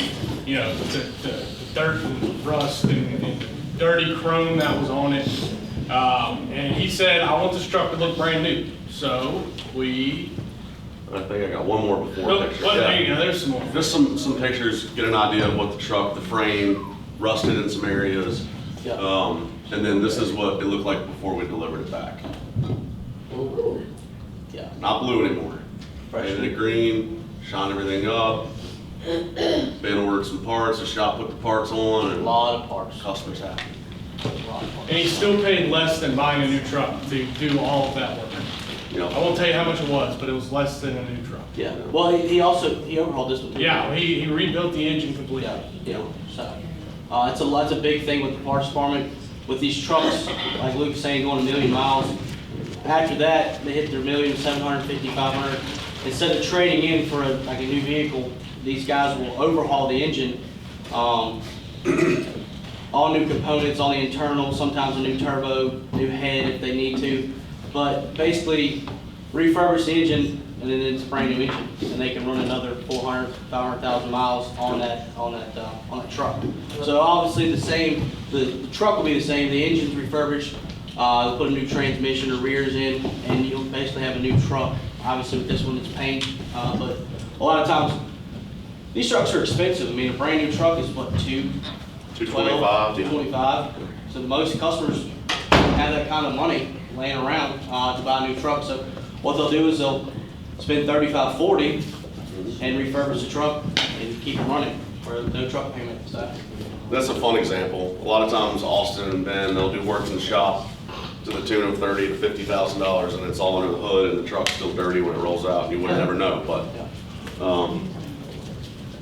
you know, the dirt and rust and dirty chrome that was on it. And he said, I want this truck to look brand new. So I think I got one more before picture. There you go, there's some more. Just some pictures, get an idea of what the truck, the frame, rusted in some areas. Yeah. And then this is what it looked like before we delivered it back. Yeah. Not blue anymore. Fresh. Painted it green, shined everything up. Ben ordered some parts, the shop put the parts on, A and lot of parts. customers happy. A lot of parts. And he still paid less than buying a new truck to do all of that work. You I know, won't tell you how much it was, but it was less than a new truck. Yeah, well, he overhauled this one too. Yeah, he rebuilt the engine completely. Yeah, so, it's a big thing with the parts department, with these trucks, like Luke was saying, going 1 million miles. After that, they hit their 1,750,000, 500. Instead of trading in for like a new vehicle, these guys will overhaul the engine. All new components, all the internals, sometimes a new turbo, new head if they need to. But basically, refurbish the engine, and then it's a brand new engine, and they can run another 400, 500,000 miles on that truck. So obviously the truck will be the same. The engine's refurbished. They'll put a new transmission or rears in, and you'll basically have a new truck. Obviously with this one, it's paint, but a lot of times these trucks are expensive. I mean, a brand new truck is what, $225, $225. So most customers have that kind of money laying around to buy a new truck. So what they'll do is they'll spend $35, $40 and refurbish the truck and keep it running for no truck payment. So that's a fun example. A lot of times Austin and Ben, they'll do work in the shop to the tune of $30,000 to $50,000, and it's all under the hood, and the truck's still dirty when it rolls out, and you would never know. But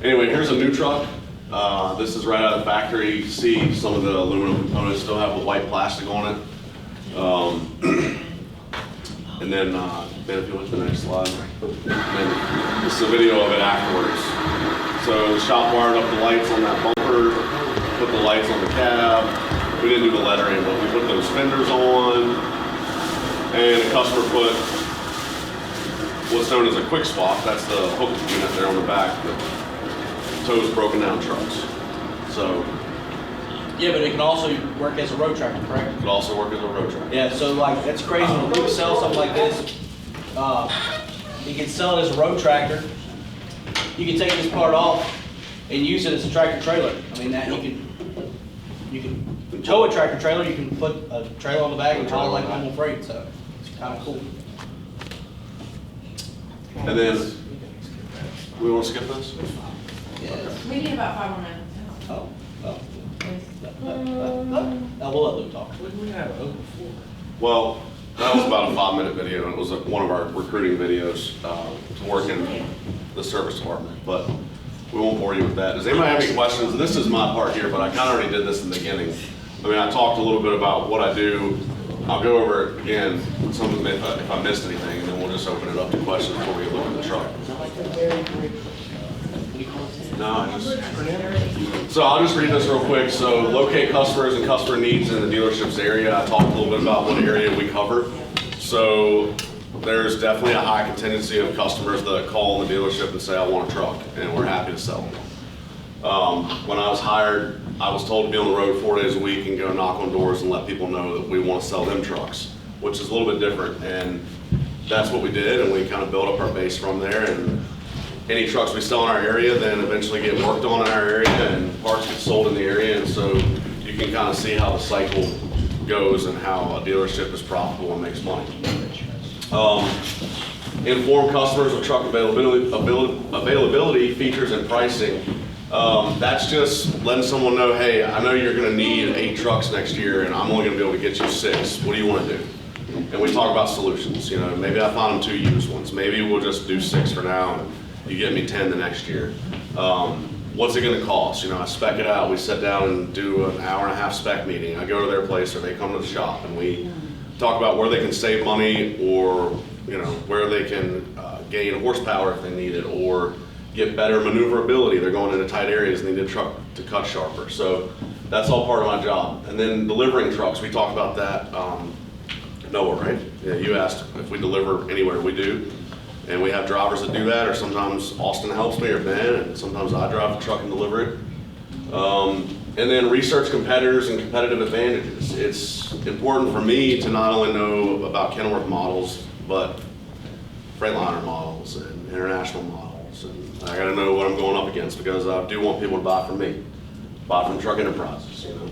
anyway, here's a new truck. This is right out of the factory. You can see some of the aluminum components still have the white plastic on it. And then, Ben, if you went to the next slide. And then this is a video of it afterwards. So the shop wired up the lights on that bumper, put the lights on the cab. We didn't do the lettering, but we put those fenders on. And the customer put what's known as a quick swap. That's the hook unit there on the back that tows broken down trucks. So yeah, but it can also work as a road tractor, correct? it could also work as a road tractor. Yeah, so like, that's crazy, when Luke sells something like this, you can sell it as a road tractor. You can take this part off and use it as a tractor trailer. I mean, that you can tow a tractor trailer, you can put a trailer on the back and haul it like normal freight, so it's kind of cool. And then, we want to skip this? We need about 5 more minutes. Oh. We'll let Luke talk. Wouldn't we have an open floor? Well, That was about a 5-minute video. It was one of our recruiting videos to work in the service department, but we won't bore you with that. Does anybody have any questions? And this is my part here, but I kind of already did this in the beginning. I mean, I talked a little bit about what I do. I'll go over it again, some of them if I missed anything, and then we'll just open it up to questions before we look at the truck. No, so I'll just read this real quick. So locate customers and customer needs in the dealership's area. I talked a little bit about what area we cover. So there's definitely a high contingency of customers that call in the dealership and say, I want a truck, and we're happy to sell them. When I was hired, I was told to be on the road 4 days a week and go knock on doors and let people know that we want to sell them trucks, which is a little bit different. And that's what we did, and we kind of built up our base from there. And any trucks we sell in our area then eventually get worked on in our area, and parts get sold in the area. And so you can kind of see how the cycle goes and how a dealership is profitable and makes money. Inform customers of truck availability, features, and pricing. That's just letting someone know, hey, I know you're going to need 8 trucks next year, and I'm only going to be able to get you 6. What do you want to do? And we talk about solutions. You know, maybe I found them 2 used ones. Maybe we'll just do 6 for now, and you get me 10 the next year. What's it going to cost? You know, I spec it out. We sit down and do an hour-and-a-half spec meeting. I go to their place, or they come to the shop, and we talk about where they can save money, or you know, where they can gain horsepower if they need it, or get better maneuverability. They're going into tight areas and they need a truck to cut sharper. So that's all part of my job. And then delivering trucks, we talked about that. Noah, right? Yeah, you asked if we deliver anywhere. We do. And we have drivers that do that, or sometimes Austin helps me, or Ben, and sometimes I drive the truck and deliver it. And then research competitors and competitive advantages. It's important for me to not only know about Kenworth models, but Freightliner models and international models. And I gotta know what I'm going up against, because I do want people to buy from me, buy from Truck Enterprises, you know.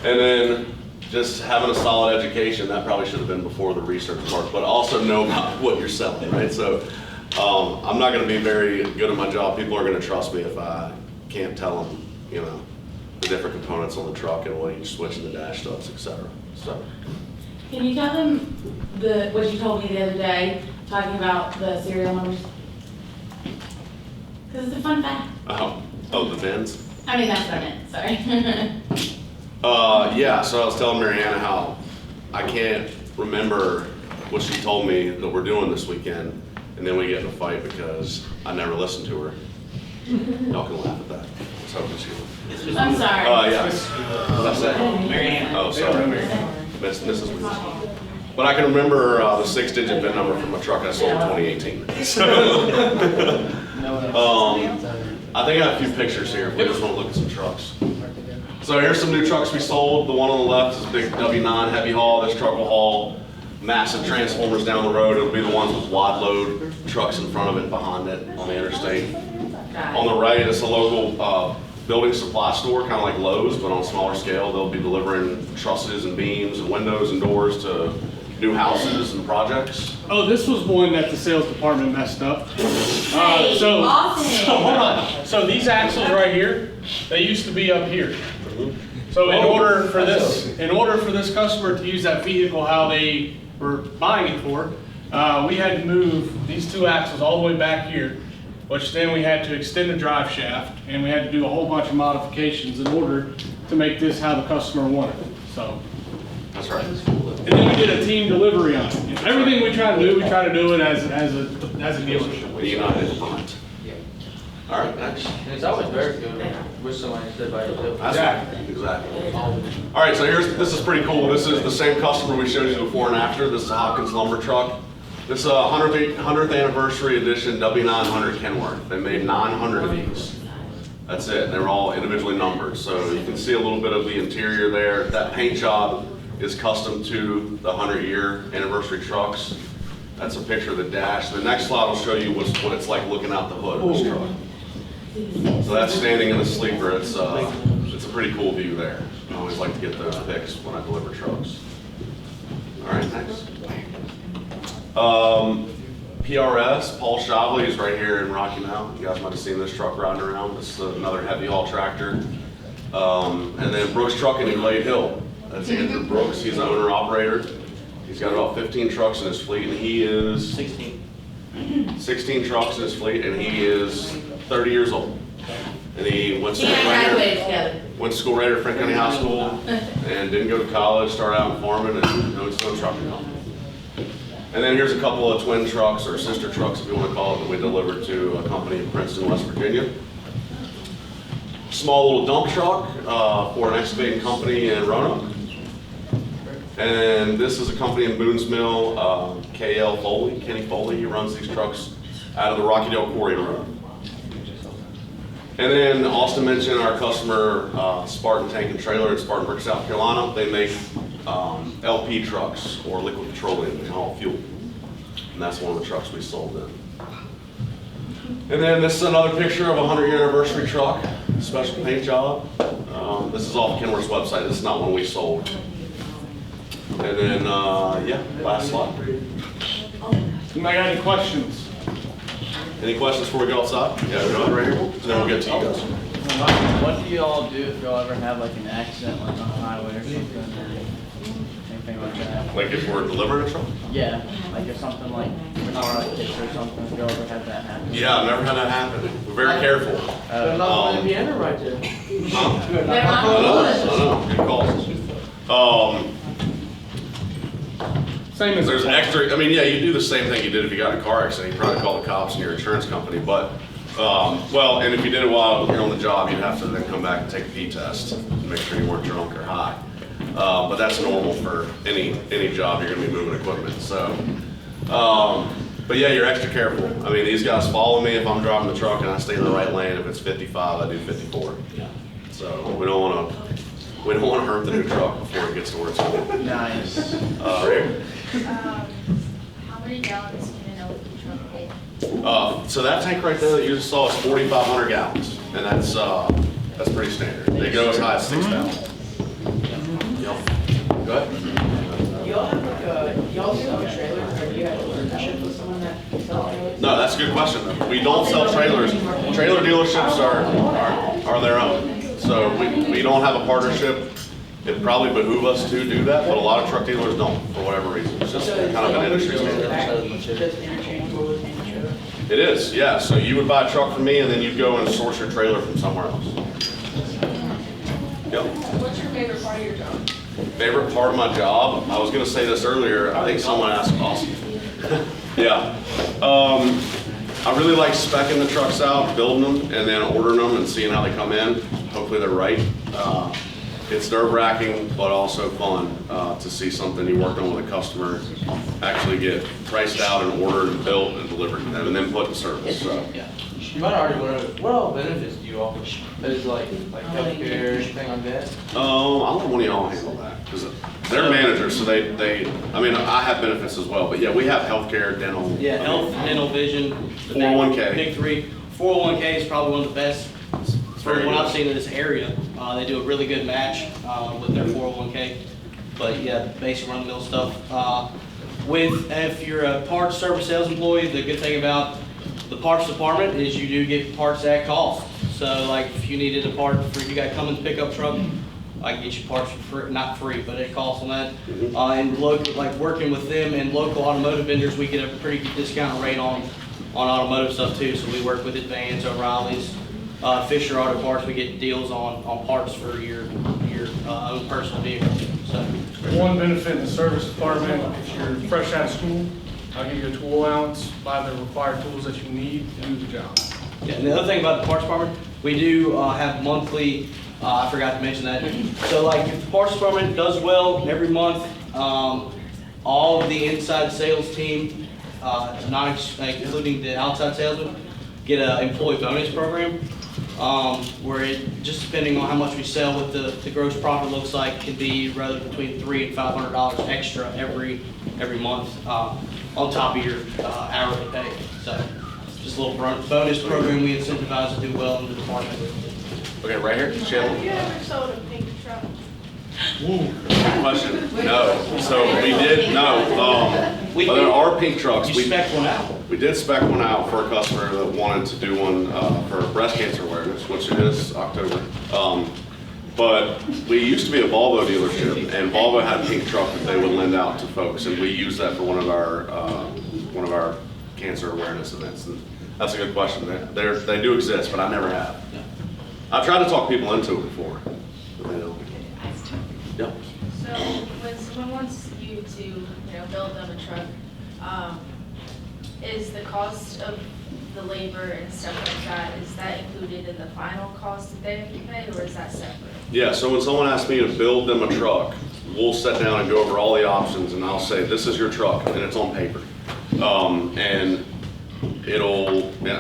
And then just having a solid education, that probably should have been before the research part, but also know about what you're selling, right? So I'm not gonna be very good at my job. People are gonna trust me if I can't tell them, you know, the different components on the truck and what each switch in the dash does, etc. So. Can you tell them what you told me the other day, talking about the serial numbers? Because it's a fun fact. Oh, the bins? I mean, that's what I meant, sorry. Yeah, so I was telling Mariana how I can't remember what she told me that we're doing this weekend, and then we get in a fight because I never listened to her. Y'all can laugh at that. I was hoping she would. I'm sorry. Yeah. What did I say? Mariana. Oh, sorry, Mariana. Mrs. Williams. But I can remember the 6-digit VIN number from a truck I sold in 2018. So, I think I have a few pictures here if we just want to look at some trucks. So here's some new trucks we sold. The one on the left is a big W9 heavy haul. This truck will haul massive transformers down the road. It'll be the ones with wide load trucks in front of it and behind it on the interstate. On the right is a local building supply store, kind of like Lowe's, but on a smaller scale. They'll be delivering trusses and beams and windows and doors to new houses and projects. Oh, this was one that the sales department messed up. Hey, so awesome. hold on. So these axles right here, they used to be up here. So in order for this customer to use that vehicle how they were buying it for, we had to move these 2 axles all the way back here, which then we had to extend the drive shaft, and we had to do a whole bunch of modifications in order to make this how the customer wanted it. So. That's right. And then we did a team delivery on it. Everything we try to do, we try to do it as a dealership. The United Front. All right, next. And it's always very good with somebody stood by yourself. That's right. Exactly. All right, so this is pretty cool. This is the same customer we showed you before and after. This is a Hopkins lumber truck. This is a 100th anniversary edition W900 Kenworth. They made 900 of these. That's it. They're all individually numbered. So you can see a little bit of the interior there. That paint job is custom to the 100-year anniversary trucks. That's a picture of the dash. The next slide will show you what it's like looking out the hood of this truck. So that's standing in the sleeper. It's a pretty cool view there. I always like to get those pics when I deliver trucks. All right, next. PRS, Paul Shavley is right here in Rocky Mount. You guys might have seen this truck riding around. This is another heavy haul tractor. And then Brooks Trucking in Glade Hill. That's Andrew Brooks. He's the owner operator. He's got about 15 trucks in his fleet, and he is 16. 16 trucks in his fleet, and he is 30 years old. And he went to He and I school graduated together. went to school right at Frank County High School, and didn't go to college, started out in farming, and owns his own trucking company. And then here's a couple of twin trucks, or sister trucks, if you want to call it, that we delivered to a company in Princeton, West Virginia. Small little dump truck for an excavating company in Roanoke. And this is a company in Boone's Mill, KL Foley, Kenny Foley. He runs these trucks out of the Rocky Dale Quarry in Roanoke. And then Austin mentioned our customer, Spartan Tank and Trailer in Spartanburg, South Carolina. They make LP trucks, or liquid petroleum. They haul fuel. And that's one of the trucks we sold them. And then this is another picture of a 100-year anniversary truck, special paint job. This is off Kenworth's website. This is not one we sold. And then, yeah, last slide. Anybody got any questions? Any questions before we go outside? Yeah, we go right here, and then we'll get to you guys. What do y'all do if y'all ever have like an accident like on the highway or something, or anything like that? Like if we're delivering a truck? Yeah, like if something like a car hits or something, if y'all ever had that happen? Yeah, I've never had that happen. We're very careful. They're not gonna be in it right there. I know, good calls. Same as There's extra, I mean, yeah, you do the same thing you did if you got in a car accident. You probably call the cops and your insurance company, but, well, and if you did it while you're on the job, you'd have to then come back and take a pee test and make sure you weren't drunk or high. But that's normal for any job you're gonna be moving equipment, so. But yeah, you're extra careful. I mean, these guys follow me if I'm driving the truck and I stay in the right lane. If it's 55, I do 54. So we don't wanna hurt the new truck before it gets to where it's going. Nice. Right. How many gallons can an LP truck hold? So that tank right there that you just saw is 4,500 gallons, and that's pretty standard. They go as high as 6,000. Yep. Go ahead. Y'all have like y'all sell trailers, or do you have a partnership with someone that sells trailers? No, that's a good question though. We don't sell trailers. Trailer dealerships are their own. So we don't have a partnership. It probably behoove us to do that, but a lot of truck dealers don't, for whatever reason. It's just kind of an industry standard. Just interchangeable with any trailer? It is, yeah. So you would buy a truck from me and then you'd go and source your trailer from somewhere else. Yep. What's your favorite part of your job? Favorite part of my job? I was gonna say this earlier. I think someone asked Austin. Yeah. I really like speccing the trucks out, building them, and then ordering them and seeing how they come in. Hopefully they're right. It's nerve-wracking, but also fun to see something you worked on with a customer actually get priced out and ordered and built and delivered to them, and then put in service. So. You might already want to, what all benefits do you offer? Is like healthcare, anything like that? I'll let one of y'all handle that, because they're managers, so they, I mean, I have benefits as well, but yeah, we have healthcare, dental. Yeah, health, dental, vision. the big- 401k. Big three. 401k is probably one of the best, from what I've seen in this area. They do a really good match with their 401k. But yeah, basic run-of-the-mill stuff. If you're a parts service sales employee, the good thing about the parts department is you do get parts at cost. So like if you needed a part for, you got Cummins pickup truck, I can get you parts for free, not free, but it costs on that. And local, like working with them and local automotive vendors, we get a pretty good discount rate on automotive stuff too. So we work with Advance, O'Reilly's, Fisher Auto Parts. We get deals on parts for your own personal vehicle. So One benefit in the service department, if you're fresh out of school, I'll give you a tool allowance, buy the required tools that you need to do the job. yeah, and the other thing about the parts department, we do have monthly. I forgot to mention that. So like if the parts department does well every month, all of the inside sales team, not including the outside salesman, get an employee bonus program, where it, just depending on how much we sell, what the gross profit looks like, can be rather between $300 and $500 extra every month, on top of your hourly pay. So just a little bonus program we incentivize to do well in the department. Okay, right here, Shannon. Have you ever sold a pink truck? Good question. No. So we did, no. There are pink trucks. You spec one out. We did spec one out for a customer that wanted to do one for breast cancer awareness, which it is October. But we used to be a Volvo dealership, and Volvo had a pink truck that they would lend out to folks, and we use that for one of our cancer awareness events. And that's a good question. They do exist, but I never have. I've tried to talk people into it before. But they don't. Yeah. So when someone wants you to, build them a truck, is the cost of the labor and stuff like that, is that included in the final cost that they have to pay, or is that separate? Yeah, so when someone asks me to build them a truck, we'll sit down and go over all the options, and I'll say, this is your truck, and it's on paper. And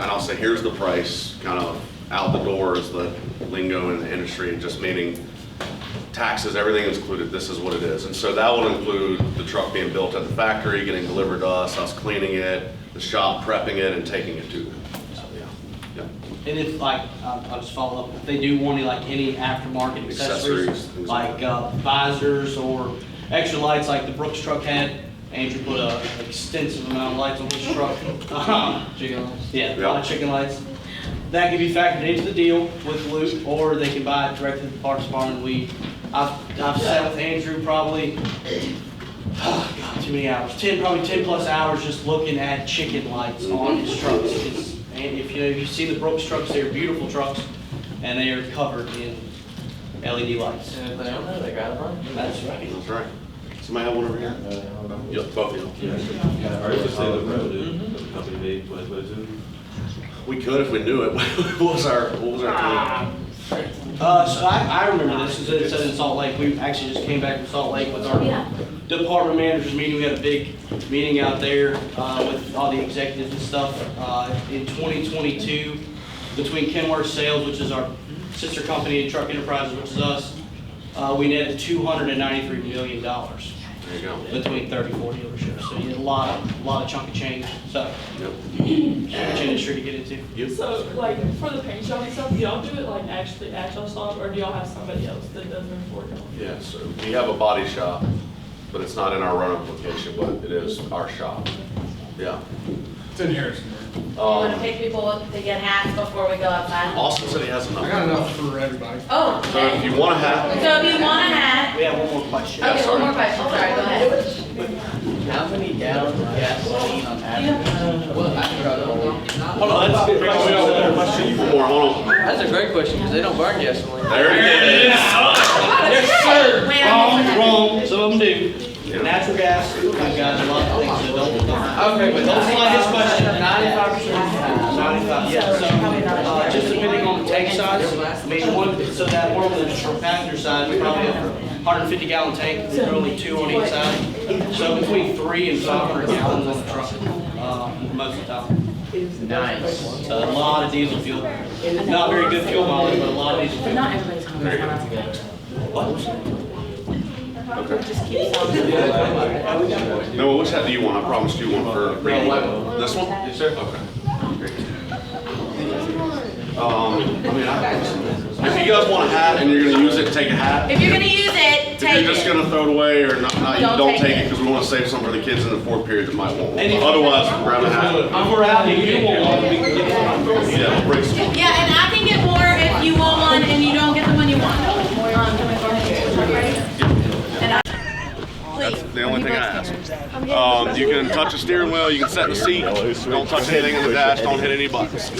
I'll say, here's the price, kind of out the door is the lingo in the industry, just meaning taxes, everything is included, this is what it is. And so that will include the truck being built at the factory, getting delivered to us cleaning it, the shop prepping it and taking it to them. So, yeah. And if I'll just follow up, if they do want any aftermarket accessories, things like visors or extra lights like the Brooks truck had, Andrew put an extensive amount of lights on his truck. Chicken lights. Yeah, a lot of chicken lights. That can be factored into the deal with Luke, or they can buy it directly at the parts department. I've sat with Andrew probably, too many hours, probably 10 plus hours just looking at chicken lights on his trucks. And if you see the Brooks trucks, they're beautiful trucks, and they are covered in LED lights. And if they don't know, they gotta run. That's right. That's right. Somebody have one over here? Yeah, both of you. We could if we knew it. What was our plan? So I remember this, it said in Salt Lake, we actually just came back from Salt Lake with our department managers meeting. We had a big meeting out there with all the executives and stuff. In 2022, between Kenworth Sales, which is our sister company, and Truck Enterprises, which is us, we netted $293 million. There you go. Between 34 dealerships. So you had a lot of chunk of change. So, huge industry to get into. So, for the paint shop and stuff, do y'all do it actually at y'all shop, or do y'all have somebody else that does it for y'all? Yeah, so we have a body shop, but it's not in our Roanoke location, but it is our shop. Yeah. It's in Harrisonburg. You want to pick people up to get hats before we go outside? Austin said he has enough. I got enough for everybody. Oh, So if you want a hat, so if you want a hat, We have one more question. okay, one more question, sorry, go ahead. How many gallons of gasoline on average? Well, I can try to Hold on, that's a good question. one more, hold on. That's a great question, because they don't burn gasoline. There it is. Yes, sir. Wait, I missed Wrong. Some of them do. Natural gas, we've got a lot of things that don't. Okay, but Don't slide his question. 95%. 95, yeah, so, just depending on the tank size, I mean, so that we're on the passenger side, we probably have a 150 gallon tank, there are only 2 on each side. So between 300 and 500 gallons on the truck, most of the time. Nice. So a lot of diesel fuel. Not very good fuel mileage, but a lot of diesel But fuel. not everybody's hungry, so that's good. What? Just keep talking. No, which hat do you want? I promised you one for this one? Yes, sir. Okay. If you guys want a hat and you're gonna use it, take a hat. If you're gonna use it, If take you're just it. gonna throw it away or not, Don't don't take take it. it because we wanna save some for the kids in the fourth period that might want one. And if- Otherwise, grab a hat. If we're out and you want one, we can get one. Yeah, bring some. Yeah, and I can get more if you want one and you don't get the one you want. And I, That's the only thing I ask. You can touch the steering wheel, you can set the seat, don't touch anything in the dash, don't hit any buttons.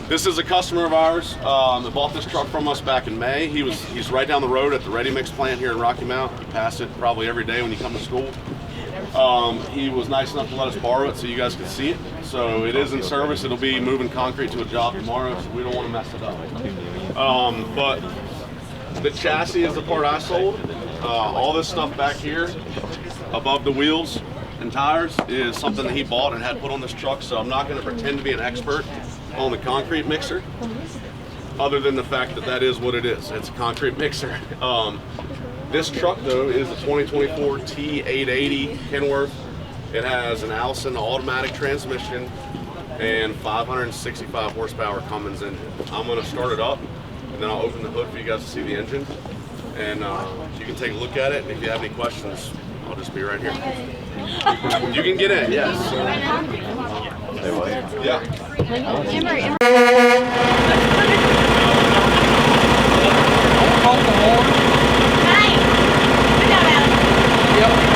This is a customer of ours that bought this truck from us back in May. He's right down the road at the Ready Mix plant here in Rocky Mount. You pass it probably every day when you come to school. He was nice enough to let us borrow it so you guys could see it. So it is in service. It'll be moving concrete to a job tomorrow, so we don't want to mess it up. But the chassis is the part I sold. All this stuff back here above the wheels and tires is something that he bought and had put on this truck, so I'm not going to pretend to be an expert on the concrete mixer, other than the fact that that is what it is. It's a concrete mixer. This truck, though, is a 2024 T880 Kenworth. It has an Allison automatic transmission and 565 horsepower Cummins engine. I'm going to start it up, and then I'll open the hood for you guys to see the engine. And you can take a look at it, and if you have any questions, I'll just be right here. You can get in, yes. Yeah. Don't honk the horn. Hey, good job, Alex. Yep.